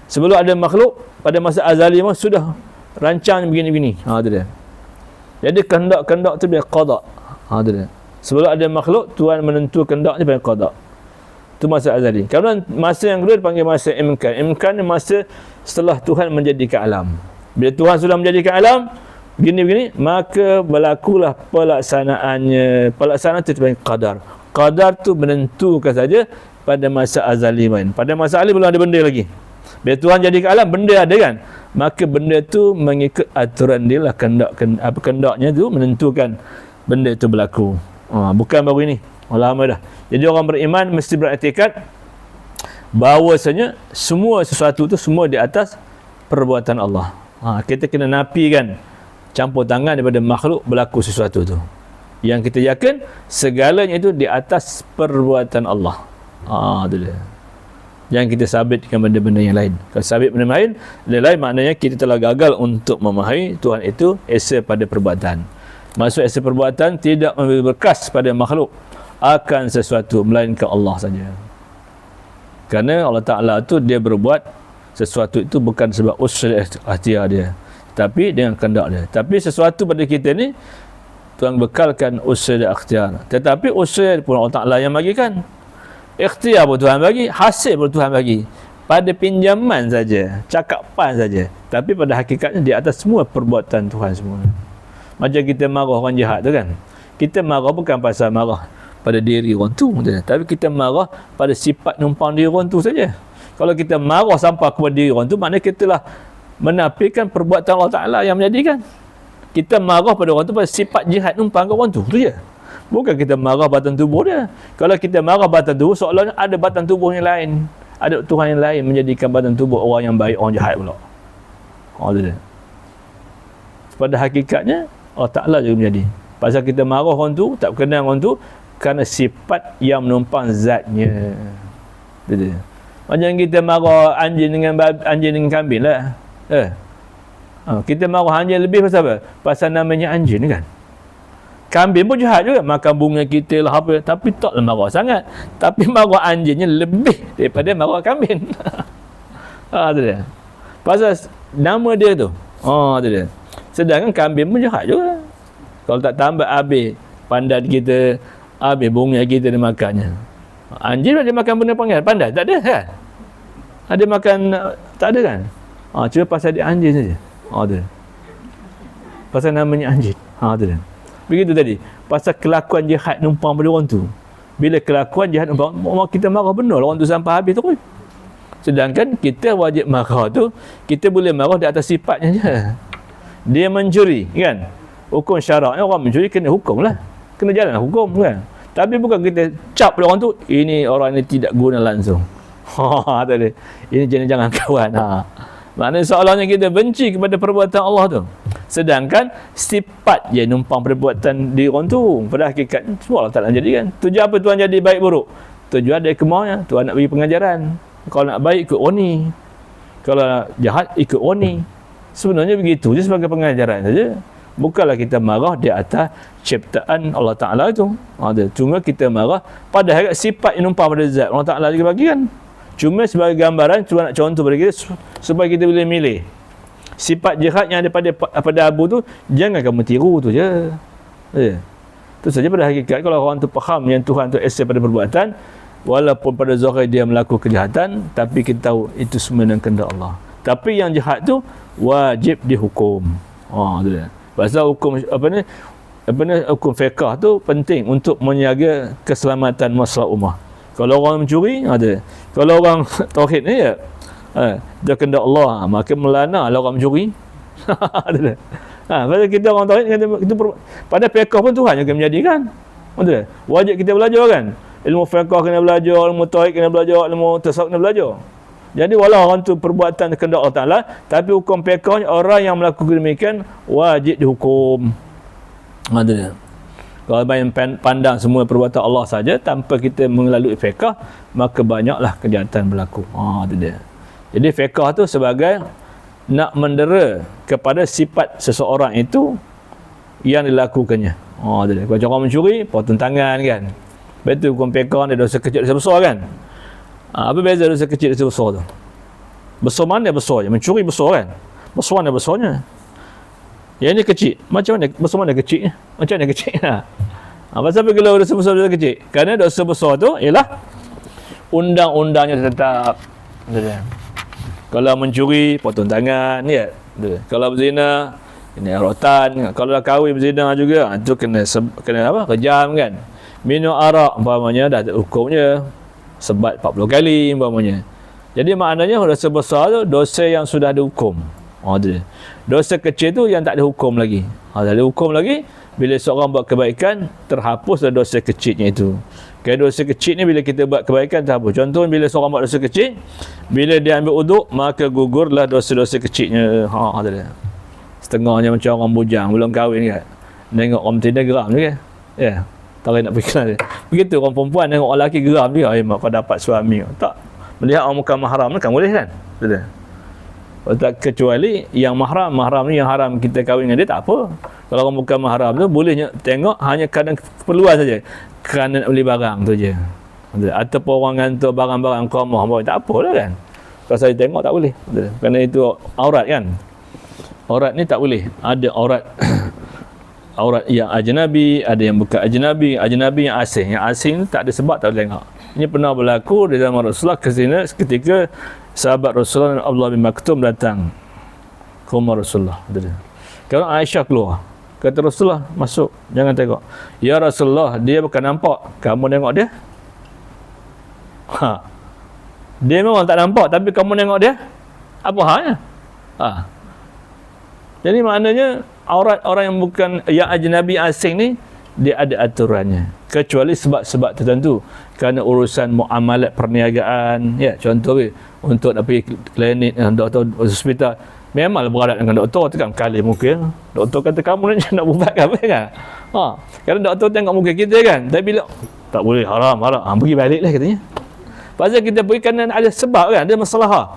Speaker 1: sebelum ada makhluk pada masa azali memang sudah rancang begini-begini. Jadi kehendak-kehendak tu dia qada. Sebelum ada makhluk Tuhan menentukan kehendak dia panggil qada. Itu masa azali. Kemudian masa yang kedua dipanggil masa imkan. Imkan ni masa setelah Tuhan menjadikan alam. Bila Tuhan sudah menjadikan alam begini-begini, maka berlakulah pelaksanaannya. Pelaksanaan itu dipanggil qadar. Qadar tu menentukan saja pada masa azali main. Pada masa azali belum ada benda lagi. Bila Tuhan jadikan alam, benda ada kan? Maka benda tu mengikut aturan dia lah, kehendaknya tu menentukan benda tu berlaku. Bukan baru ini. Lama dah. Jadi orang beriman mesti beriktikad bahawasanya semua sesuatu tu semua di atas perbuatan Allah. Kita kena nafikan campur tangan daripada makhluk berlaku sesuatu tu. Yang kita yakin segalanya itu di atas perbuatan Allah. Itu dia. Jangan kita sabitkan benda-benda yang lain. Kalau sabit benda lain maknanya kita telah gagal untuk memahami Tuhan itu esa pada perbuatan. Maksud esa perbuatan tidak memberi berkas pada makhluk akan sesuatu melainkan Allah saja. Kerana Allah Ta'ala tu dia berbuat sesuatu itu bukan sebab usul ikhtiar dia, tapi dengan kehendak dia. Tapi sesuatu pada kita ni Tuhan bekalkan usul ikhtiar. Tetapi usul pun Allah Ta'ala yang bagikan. Ikhtiar pun Tuhan bagi, hasil pun Tuhan bagi. Pada pinjaman saja, cakapan saja. Tapi pada hakikatnya di atas semua perbuatan Tuhan semua. Macam kita marah orang jahat tu kan. Kita marah bukan pasal marah pada diri orang tu, tapi kita marah pada sifat numpang diri orang tu saja. Kalau kita marah sampai kepada diri orang tu, maknanya kita telah menafikan perbuatan Allah Ta'ala yang menjadikan. Kita marah pada orang tu pada sifat jihad numpang ke orang tu je. Bukan kita marah batang tubuh dia. Kalau kita marah batang tubuh, seolah-olah ada batang tubuh yang lain. Ada Tuhan yang lain menjadikan batang tubuh orang yang baik, orang jahat pula. Itu dia. Pada hakikatnya, Allah Ta'ala juga menjadi. Pasal kita marah orang tu, tak berkenan orang tu, kerana sifat yang menumpang zatnya. Itu dia. Macam kita marah anjing dengan kambing lah. Kita marah anjing lebih pasal apa? Pasal namanya anjing kan. Kambing pun jahat juga, makan bunga kita lah apa, tapi taklah marah sangat. Tapi marah anjingnya lebih daripada marah kambing. Itu dia. Pasal nama dia tu. Itu dia. Sedangkan kambing pun jahat juga. Kalau tak tambah habis pandan kita, habis bunga kita dia makannya. Anjing dia makan benda pandan? Tak ada kan? Ada makan, tak ada kan? Cuma pasal dia anjing saja. Itu dia. Pasal namanya anjing. Itu dia. Begitu tadi. Pasal kelakuan jahat numpang pada orang tu. Bila kelakuan jahat numpang, kita marah benar orang tu sampai habis terus. Sedangkan kita wajib marah tu, kita boleh marah di atas sifatnya je. Dia mencuri, kan? Hukum syaraknya orang mencuri kena hukum lah. Kena jalan hukum kan? Tapi bukan kita cap pada orang tu, ini orang ni tidak guna langsung. Tadi. Ini jangan kawan. Maknanya seolahnya kita benci kepada perbuatan Allah tu. Sedangkan sifat yang numpang perbuatan di orang tu, pada hakikatnya semua Allah Ta'ala jadikan. Tujuan apa Tuhan jadi baik buruk? Tujuan dia kemauannya. Tuhan nak bagi pengajaran. Kalau nak baik ikut oni. Kalau nak jahat ikut oni. Sebenarnya begitu je sebagai pengajaran saja. Bukanlah kita marah di atas ciptaan Allah Ta'ala itu. Cuma kita marah pada hakikat sifat yang numpang pada zat Allah Ta'ala juga bagikan. Cuma sebagai gambaran, cuma nak contoh pada kita supaya kita boleh milih. Sifat jahat yang ada pada abu tu, jangan kamu tiru tu je. Itu saja pada hakikat. Kalau orang tu faham yang Tuhan tu esa pada perbuatan, walaupun pada zahir dia melakukan kejahatan, tapi kita tahu itu semua dengan kehendak Allah. Tapi yang jahat tu wajib dihukum. Itu dia. Pasal hukum hukum fiqh tu penting untuk menjaga keselamatan masalah ummah. Kalau orang mencuri, ada. Kalau orang tauhid ni ya, dia kehendak Allah, maka melana lah orang mencuri. Ada. Pasal kita orang tauhid itu pada fiqh pun Tuhan yang akan menjadikan. Ada. Wajib kita belajar kan. Ilmu fiqh kena belajar, ilmu tauhid kena belajar, ilmu tasawuf kena belajar. Jadi walau orang tu perbuatan kehendak Allah Ta'ala, tapi hukum fiqhnya orang yang melakukan demikian wajib dihukum. Ada. Kalau main pandang semua perbuatan Allah saja tanpa kita melalui fiqh, maka banyaklah kejahatan berlaku. Itu dia. Jadi fiqh tu sebagai nak mendera kepada sifat seseorang itu yang dilakukannya. Itu dia. Kalau orang mencuri, potong tangan kan. Betul hukum fiqh ada dosa kecil dosa besar kan. Apa beza dosa kecil dosa besar tu? Besar mana besarnya? Mencuri besar kan? Besar mana besarnya? Yang ini kecil. Macam mana? Besar mana kecilnya? Macam mana kecilnya? Pasal apa kalau dosa besar dosa kecil? Kerana dosa besar tu ialah undang-undangnya tetap. Kalau mencuri, potong tangan, ya. Kalau berzina, kena rotan. Kalau dah kahwin berzina juga, itu kena apa? Kejam kan? Minum arak umpamanya dah ada hukumnya. Sebat 40 kali umpamanya. Jadi maknanya dosa besar tu dosa yang sudah ada hukum. Dosa kecil tu yang tak ada hukum lagi. Tak ada hukum lagi, bila seorang buat kebaikan, terhapuslah dosa kecilnya itu. Kalau dosa kecil ni bila kita buat kebaikan terhapus. Contoh bila seorang buat dosa kecil, bila dia ambil uduk, maka gugurlah dosa-dosa kecilnya. Setengahnya macam orang bujang belum kahwin kan. Tengok orang betina geram je kan. Ya, tak nak pergi. Begitu orang perempuan tengok orang lelaki geram dia, mak kau dapat suami. Tak. Melihat orang bukan mahram kan boleh kan? Betul. Tak, kecuali yang mahram ni yang haram kita kahwin dengan dia tak apa. Kalau orang bukan mahram tu boleh tengok hanya kadang keperluan saja. Kerana nak beli barang tu je. Ataupun orang hantar barang-barang qamah tak apalah kan. Kalau saya tengok tak boleh. Kerana itu aurat kan. Aurat ni tak boleh. Ada aurat aurat yang ajnabi, ada yang bukan ajnabi. Ajnabi yang asing. Yang asing tak ada sebab tak boleh tengok. Ini pernah berlaku di zaman Rasulullah ketika sahabat Rasulullah Abdullah bin Maktum datang ke rumah Rasulullah. Kalau Aisyah keluar, kata Rasulullah, masuk, jangan tengok. Ya Rasulullah, dia bukan nampak, kamu tengok dia. Dia memang tak nampak, tapi kamu tengok dia. Apa halnya? Jadi maknanya aurat orang yang bukan yang ajnabi asing ni, dia ada aturannya, kecuali sebab-sebab tertentu, kerana urusan muamalat perniagaan, ya, contoh untuk nak pergi klinik, doktor, hospital, memanglah beradab dengan doktor tu kan kali muka. Doktor kata kamu nak ubat ke apa kan? Kerana doktor tengok muka kita kan, tapi bila tak boleh, haram, pergi balik lah katanya. Pasal kita pergi kerana ada sebab kan, ada masalah.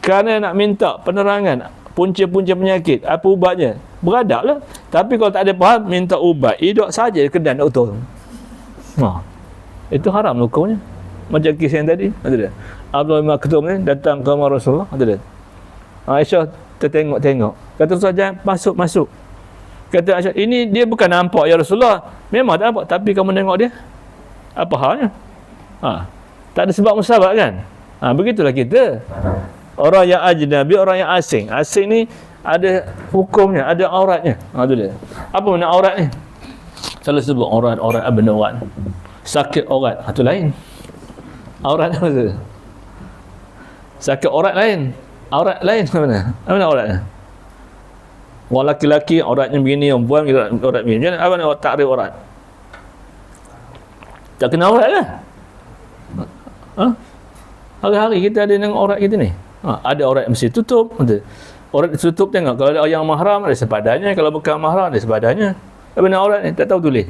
Speaker 1: Kerana nak minta penerangan punca-punca penyakit, apa ubatnya, beradab lah. Tapi kalau tak ada faham, minta ubat, hidup saja kedai doktor. Itu haram hukumnya. Macam kisah yang tadi, ada tak? Abdullah bin Maktum ni datang ke rumah Rasulullah, ada tak? Aisyah tertengok-tengok. Kata Rasulullah, jangan masuk. Kata Aisyah, ini dia bukan nampak ya Rasulullah. Memang tak nampak, tapi kamu tengok dia. Apa halnya? Tak ada sebab musabab kan? Begitulah kita. Orang yang ajnabi, orang yang asing. Asing ni ada hukumnya, ada auratnya. Tu dia. Apa makna aurat ni? Selalu sebut aurat benda aurat. Sakit aurat, itu lain. Aurat apa tu? Sakit aurat lain. Aurat lain mana? Apa mana auratnya? Orang laki-laki auratnya begini, orang perempuan aurat begini. Macam apa nak takrif aurat? Tak kena aurat lah. Hari-hari kita ada dengan aurat kita ni. Ada aurat yang mesti tutup. Aurat ditutup, tengok. Kalau ada yang mahram, ada sepadannya. Kalau bukan mahram, ada sepadannya. Apa nak aurat ni? Tak tahu tulis.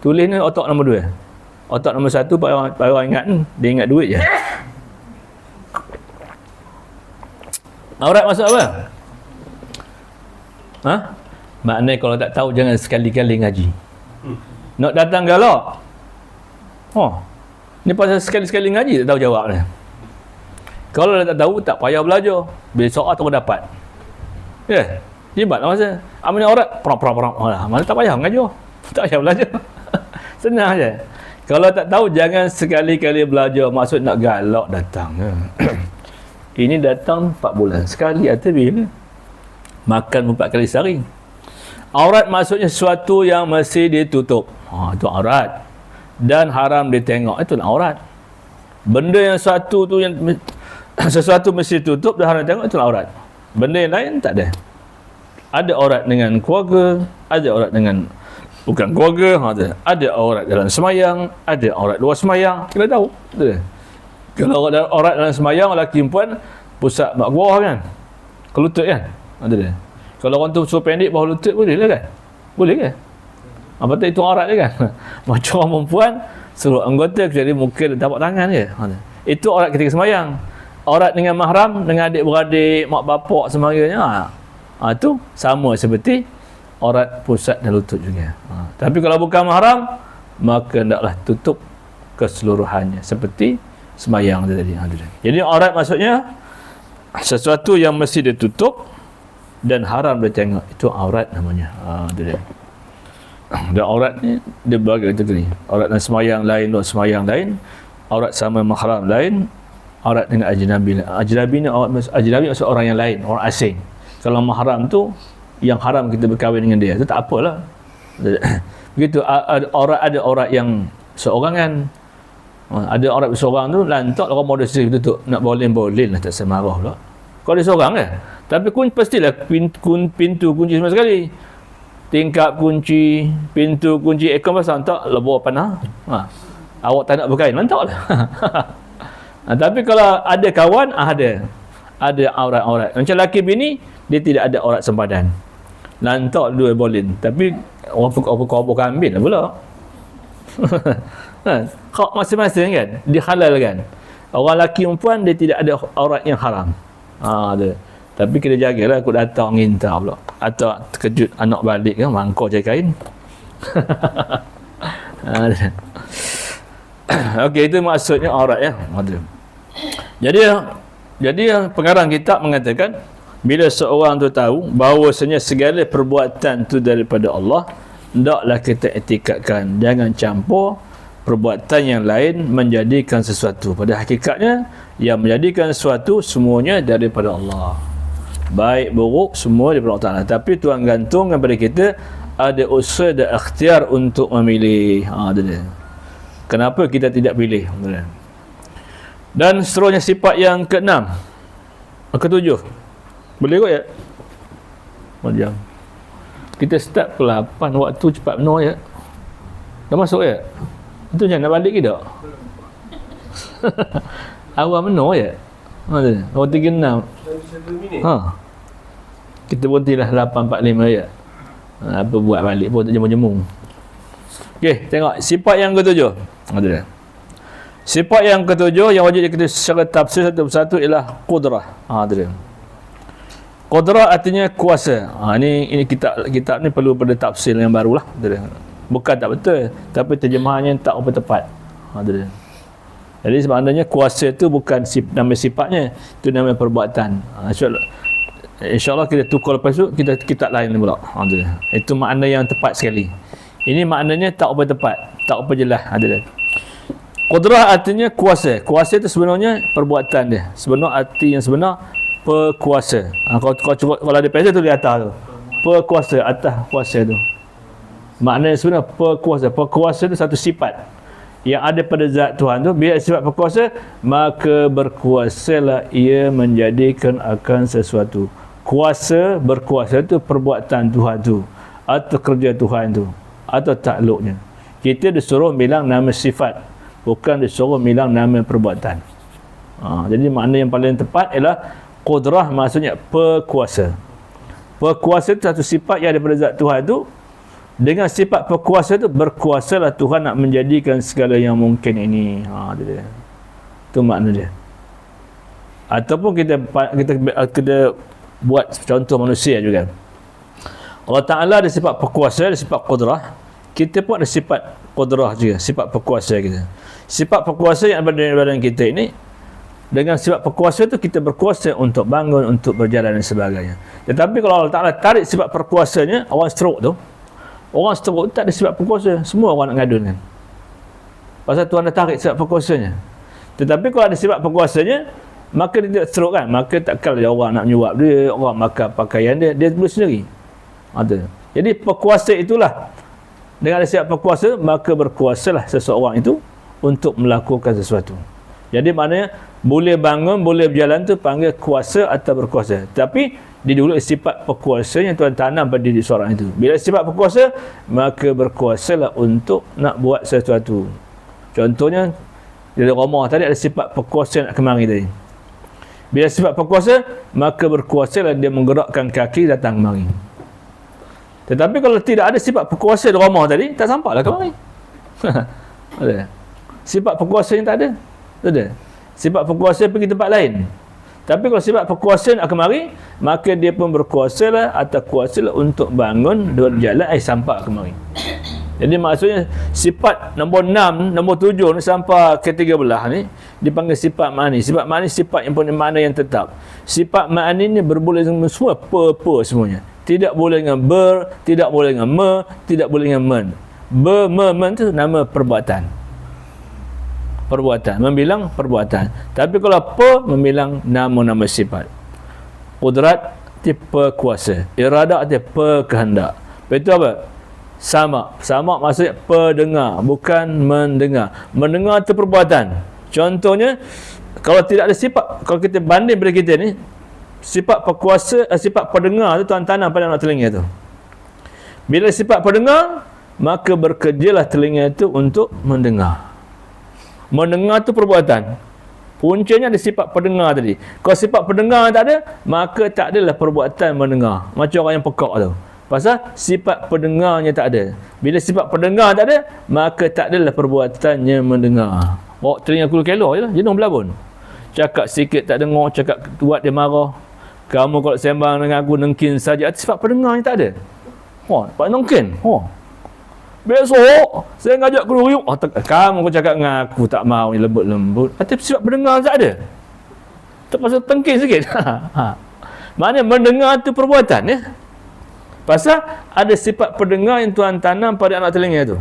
Speaker 1: Tulis ni otak nombor 2. Otak nombor 1, Pak Iwan ingat ni. Dia ingat duit je. Aurat maksud apa? Maknanya kalau tak tahu, jangan sekali-kali ngaji. Nak datang galak. Ni pasal sekali-sekali ngaji, tak tahu jawab ni. Kalau dah tak tahu, tak payah belajar. Bila soal terus dapat. Ya, jibat lah masa. Amalnya aurat, perang. Mana tak payah mengajar. Tak payah belajar. Senang je. Kalau tak tahu, jangan sekali-kali belajar. Maksud nak galak datang. Ini datang 4 bulan sekali atau bila? Makan 4 kali sehari. Aurat maksudnya sesuatu yang mesti ditutup. Itu aurat. Dan haram ditengok. Itu aurat. Benda yang satu tu yang sesuatu mesti tutup dan haram tengok, itu aurat. Benda yang lain tak ada. Ada aurat dengan keluarga, ada aurat dengan bukan keluarga, ada aurat dalam semayang, ada aurat luar semayang. Kita tahu. Kalau aurat dalam semayang, lelaki perempuan pusat mak bawah kan, ke lutut kan, ada dia. Kalau orang tu suruh pendek bawah lutut, boleh lah kan? Boleh ke? Betul itu aurat dia kan? Macam orang perempuan suruh anggota kecuali muka dan tapak tangan je. Itu aurat ketika semayang. Aurat dengan mahram, dengan adik-beradik, mak bapak semuanya, itu sama seperti aurat pusat dan lutut juga. Tapi kalau bukan mahram, maka hendaklah tutup keseluruhannya seperti semayang tadi. Jadi aurat maksudnya sesuatu yang mesti ditutup dan haram ditengok, itu aurat namanya. Dan aurat ni dia berbagai kategori. Aurat dan semayang lain, luar semayang lain. Aurat sama mahram lain. Aurat dengan ajnabi. Ajnabi ni ajnabi maksud orang yang lain, orang asing. Kalau mahram tu yang haram kita berkahwin dengan dia, itu tak apalah. Begitu. Ada aurat yang seorangan. Ada aurat seorang tu lantak orang modus tutup, nak boleh lah, tak semarah pula. Kalau dia seorang kan. Tapi pastilah pintu kunci semua sekali. Tingkap kunci, pintu kunci, aircon pasang tak, lebur panah. Awak tak nak berkain, lantaklah. Tapi kalau ada kawan, ada aurat-aurat. Macam lelaki bini, dia tidak ada aurat sempadan. Lantak dua bolin. Tapi orang pukul ambil lah pula. Hak masing-masing kan dihalalkan. Orang lelaki perempuan dia tidak ada aurat yang haram. Dia. Tapi kita jagalah aku datang ngintar pula. Atau terkejut anak balik kan mangkau je kain. Okey, itu maksudnya aurat ya. Jadi pengarang kitab mengatakan bila seorang tu tahu bahawasanya segala perbuatan tu daripada Allah, hendaklah kita etikadkan, jangan campur perbuatan yang lain menjadikan sesuatu. Pada hakikatnya yang menjadikan sesuatu semuanya daripada Allah. Baik buruk semua daripada Allah Taala. Tapi Tuhan gantung kepada kita ada usaha dan ikhtiar untuk memilih. Dia. Kenapa kita tidak pilih? Dan seterusnya sifat yang ke-6, ke-7. Boleh kot ya? Jam. Kita start pukul 8, waktu cepat benar ya. Dah masuk ya? Itu jangan nak balik ke tak? Awal benar ya? Waktu 36. Kita berhentilah 8.45 ya. Apa buat balik pun tak jemu-jemu. Okey, tengok sifat yang ke-7. Sifat yang ke-7 yang wajib kita secara tafsir satu persatu ialah qudrah. Qudrah artinya kuasa. Ini kitab ni perlu pada tafsir yang barulah. Bukan tak betul, tapi terjemahannya tak apa tepat. Jadi sebenarnya kuasa tu bukan nama sifatnya, itu nama perbuatan. InsyaAllah kita tukar lepas tu kitab lain pula. Itu makna yang tepat sekali. Ini maknanya tak apa tepat, tak apa jelas. Qudrah artinya kuasa. Kuasa itu sebenarnya perbuatan dia. Sebenar arti yang sebenar pekuasa. Kalau ada pensel tu di atas tu. Pekuasa, atas kuasa tu. Maknanya sebenar pekuasa. Pekuasa itu satu sifat yang ada pada zat Tuhan tu. Bila sifat pekuasa, maka berkuasalah ia menjadikan akan sesuatu. Kuasa, berkuasa itu perbuatan Tuhan tu, atau kerja Tuhan tu, atau takluknya. Kita disuruh bilang nama sifat, bukan disuruh bilang nama perbuatan. Jadi makna yang paling tepat ialah qudrah, maksudnya pekuasa. Pekuasa itu satu sifat yang ada pada zat Tuhan tu. Dengan sifat pekuasa itu berkuasalah Tuhan nak menjadikan segala yang mungkin ini. Itu makna dia. Ataupun kita buat contoh manusia juga. Allah Ta'ala ada sifat pekuasa, ada sifat qudrah. Kita pun ada sifat qudrah juga, sifat pekuasa kita. Sifat pekuasa yang ada pada badan kita ini, dengan sifat pekuasa itu kita berkuasa untuk bangun, untuk berjalan dan sebagainya. Tetapi kalau Allah Ta'ala tarik sifat perkuasanya, orang stroke tak ada sifat perkuasa, semua orang nak ngadun kan. Pasal Tuhan dah tarik sifat perkuasanya. Tetapi kalau ada sifat perkuasanya, maka dia tidak stroke kan. Maka takkan orang nak menyuap dia, orang makan pakaian dia boleh sendiri. Jadi perkuasa itulah, dengan ada sifat perkuasa, maka berkuasalah seseorang itu untuk melakukan sesuatu. Jadi maknanya boleh bangun, boleh berjalan tu panggil kuasa atau berkuasa. Tapi dia dulu sifat perkuasa yang Tuhan tanam pada diri seorang itu. Bila sifat perkuasa, maka berkuasalah untuk nak buat sesuatu. Contohnya dari Roma tadi ada sifat perkuasa nak kemari tadi. Bila sifat perkuasa, maka berkuasalah dia menggerakkan kaki datang kemari. Tetapi kalau tidak ada sifat perkuasa di Roma tadi, tak sampailah kemari. Ada. Sifat perkuasa yang tak ada. Ada. Sifat perkuasa pergi tempat lain. Tapi kalau sifat perkuasa nak kemari, maka dia pun berkuasalah atau kuasalah untuk bangun, berjalan, sampai kemari. Jadi maksudnya sifat nombor 6, nombor 7 ni sampai ke 13 ni dipanggil sifat ma'ani. Sifat ma'ani sifat yang punya makna yang tetap. Sifat ma'ani ni berboleh dengan semua per semuanya. Tidak boleh dengan tidak boleh dengan tidak boleh dengan men. Men tu nama perbuatan. Membilang perbuatan. Tapi kalau membilang nama-nama sifat. Qudrat tipe kuasa, iradah tipe kehendak. Itu apa? Sama maksudnya pendengar, bukan mendengar. Mendengar itu perbuatan. Contohnya, kalau tidak ada sifat, kalau kita banding pada kita ni, sifat perkuasa, sifat pendengar tu Tuhan tanam pada anak telinga tu. Bila sifat pendengar, maka bekerjalah telinga itu untuk mendengar. Mendengar tu perbuatan. Puncanya ada sifat pendengar tadi. Kalau sifat pendengar tak ada, maka tak adalah perbuatan mendengar. Macam orang yang pekak tu. Pasal sifat pendengarnya tak ada. Bila sifat pendengar tak ada, maka tak adalah perbuatannya mendengar. Telinga kulu kelor je lah, jenuh belabun. Cakap sikit tak dengar, cakap buat dia marah. Kamu kalau sembang dengan aku nengkin saja. Sifat pendengarnya tak ada. Pak nengkin. Besok saya ngajak keluar. Kamu kau cakap dengan aku tak mau ni lembut-lembut. Tapi sifat pendengar tak ada. Terpaksa tengkin sikit. Maknanya mendengar tu perbuatan ya. Pasal ada sifat pendengar yang Tuhan tanam pada anak telinga tu.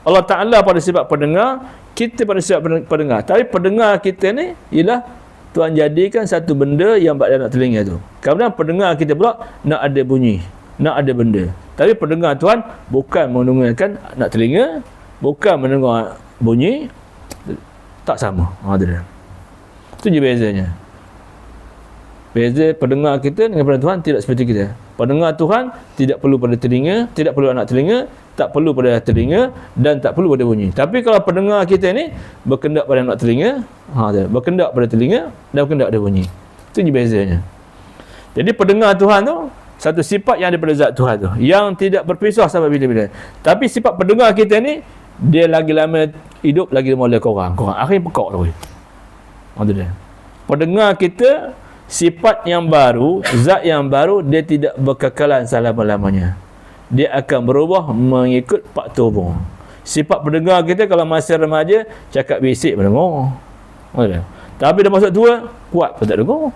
Speaker 1: Allah Ta'ala pada sifat pendengar, kita pada sifat pendengar. Tapi pendengar kita ni ialah Tuhan jadikan satu benda yang pada anak telinga tu. Kemudian pendengar kita pula nak ada bunyi, nak ada benda. Tapi pendengar Tuhan bukan mendengarkan anak telinga, bukan mendengar bunyi, tak sama. Itu je bezanya. Beza pendengar kita dengan pendengar Tuhan tidak seperti kita. Pendengar Tuhan tidak perlu pada telinga, tidak perlu anak telinga, tak perlu pada telinga dan tak perlu pada bunyi. Tapi kalau pendengar kita ni berkendak pada anak telinga, berkendak pada telinga dan berkendak pada bunyi. Itu je bezanya. Jadi pendengar Tuhan tu satu sifat yang daripada zat Tuhan tu, yang tidak berpisah sampai bila-bila. Tapi sifat pendengar kita ni, dia lagi lama hidup lagi lama oleh korang akhirnya pekak tu. Itu dia. Pendengar kita sifat yang baru, zat yang baru, dia tidak berkekalan selama-lamanya. Dia akan berubah mengikut pak tubuh. Sifat pendengar kita kalau masih remaja, cakap bisik mendengar. Tapi dah masuk tua, kuat pun tak dengar.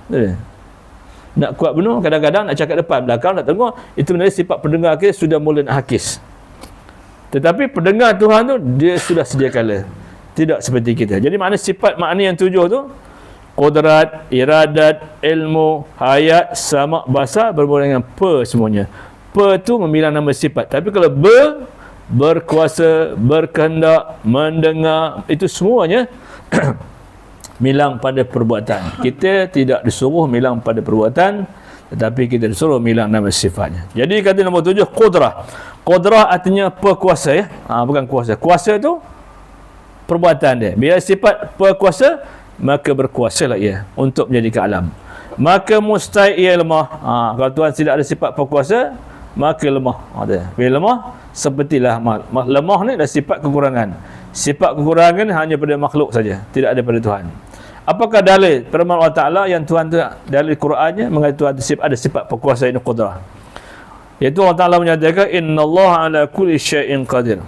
Speaker 1: Nak kuat benar, kadang-kadang nak cakap depan, belakang, nak dengar. Itu sebenarnya sifat pendengar kita sudah mula nak hakis. Tetapi pendengar Tuhan tu, dia sudah sedia kala. Tidak seperti kita. Jadi makna sifat makna yang 7 tu, qudrat, iradat, ilmu, hayat, sama' basar bermula dengan pe semuanya. Pe tu membilang nama sifat. Tapi kalau berkuasa, berkehendak, mendengar, itu semuanya milang pada perbuatan. Kita tidak disuruh milang pada perbuatan, tetapi kita disuruh milang nama sifatnya. Jadi kata nombor 7, qudrah. Qudrah artinya perkuasa ya. Bukan kuasa. Kuasa tu perbuatan dia. Bila sifat perkuasa, maka berkuasalah ia untuk menjadikan alam. Maka mustahil ia lemah. Kalau Tuhan tidak ada sifat perkuasa, maka lemah. Bila lemah, sepertilah lemah ni adalah sifat kekurangan. Sifat kekurangan hanya pada makhluk saja, tidak ada pada Tuhan. Apakah dalil firman Allah Ta'ala yang Tuhan tu, dalil Qurannya mengatakan Tuhan ada sifat perkuasa ini qudrah. Iaitu Allah Ta'ala menyatakan innallaha ala kulli syai'in qadir.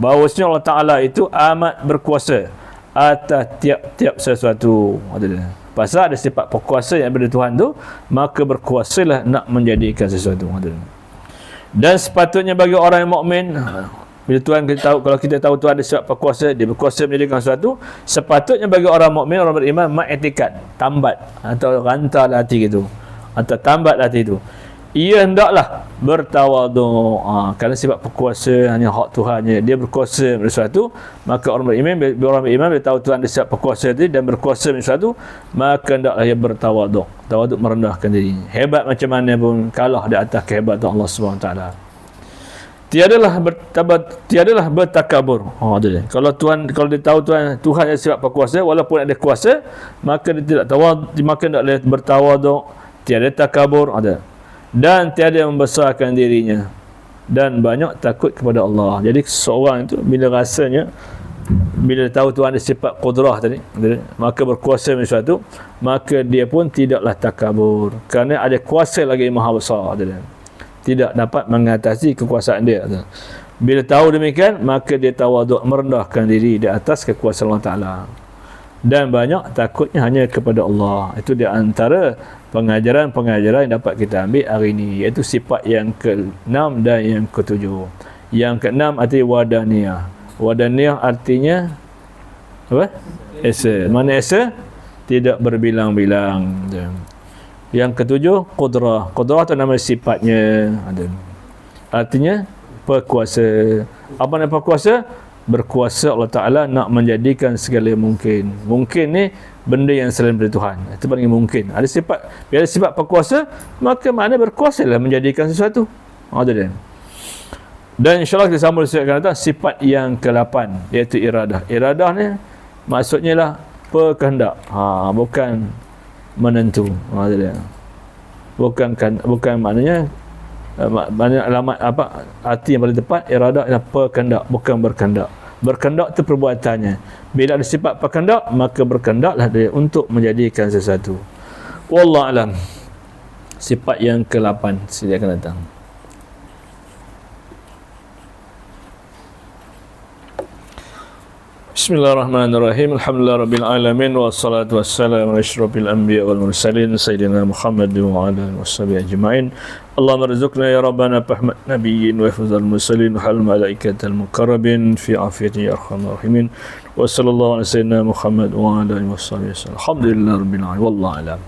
Speaker 1: Bahawasanya Allah Ta'ala itu amat berkuasa atas tiap-tiap sesuatu. Pasal ada sifat perkuasa yang daripada Tuhan tu, maka berkuasalah nak menjadikan sesuatu. Dan sepatutnya bagi orang yang mukmin, bila Tuhan kita tahu, kalau kita tahu Tuhan ada sifat perkuasa, dia berkuasa menjadikan sesuatu, sepatutnya bagi orang mukmin, orang beriman, ma'etikat, tambat atau rantal hati gitu, atau tambat hati itu, ia hendaklah bertawadhu. Kerana sifat perkuasa hanya hak Tuhannya, dia berkuasa menjadi sesuatu, maka orang beriman bila tahu Tuhan ada sifat perkuasa itu dan berkuasa menjadi sesuatu, maka hendaklah ia bertawadhu. Tawadhu merendahkan diri. Hebat macam mana pun kalah di atas kehebatan Allah Subhanahu Taala. Tiadalah bertakabur. Itu dia. Kalau dia tahu Tuhan ada sifat perkuasa, walaupun ada kuasa, maka dia tidak tawadhu, maka hendaklah bertawadhu, tiada takabur, dan tiada membesarkan dirinya, dan banyak takut kepada Allah. Jadi seorang itu bila rasanya, bila tahu Tuhan ada sifat qudrah tadi, maka berkuasa sesuatu, maka dia pun tidaklah takabur, kerana ada kuasa lagi maha besar, tidak dapat mengatasi kekuasaan dia. Bila tahu demikian, maka dia tawaduk, merendahkan diri di atas kekuasaan Allah Ta'ala, dan banyak takutnya hanya kepada Allah. Itu di antara pengajaran-pengajaran yang dapat kita ambil hari ini, iaitu sifat yang ke-6 dan yang ke-7. Yang ke-6 arti wadaniyah. Wadaniyah artinya apa? Esa. Mana esa? Tidak berbilang-bilang. Yang ke-7 qudrah. Qudrah itu nama sifatnya. Artinya perkuasa. Apa nama perkuasa? Berkuasa Allah Ta'ala nak menjadikan segala mungkin. Mungkin ni benda yang selain dari Tuhan. Itu paling mungkin. Ada sifat, bila ada sifat perkuasa, maka makna berkuasalah menjadikan sesuatu. Dan insyaAllah kita sambung sifat yang ke-8, iaitu iradah. Iradah ni maksudnya lah berkehendak. Bukan menentu. Bukan maknanya banyak alamat apa arti yang paling tepat, iradah ialah berkehendak, bukan berkehendak. Berkehendak itu perbuatannya. Bila ada sifat berkehendak, maka berkehendaklah dia untuk menjadikan sesuatu. Wallahu alam. Sifat yang ke-8 sila akan datang. Bismillahirrahmanirrahim. Alhamdulillahirabbil alamin wassalatu wassalamu ala asyrafil anbiya wal mursalin sayyidina Muhammad wa ala alihi washabihi ajmain. Allahumma rzuqna ya rabbana fahmat nabiyyin wa hifdzal mursalin wa hal malaikatal muqarrabin fi afiyati ya arhamar rahimin. Wa sallallahu ala sayyidina Muhammad wa ala alihi washabihi wasallam. Alhamdulillahirabbil alamin. Wallahu a'lam.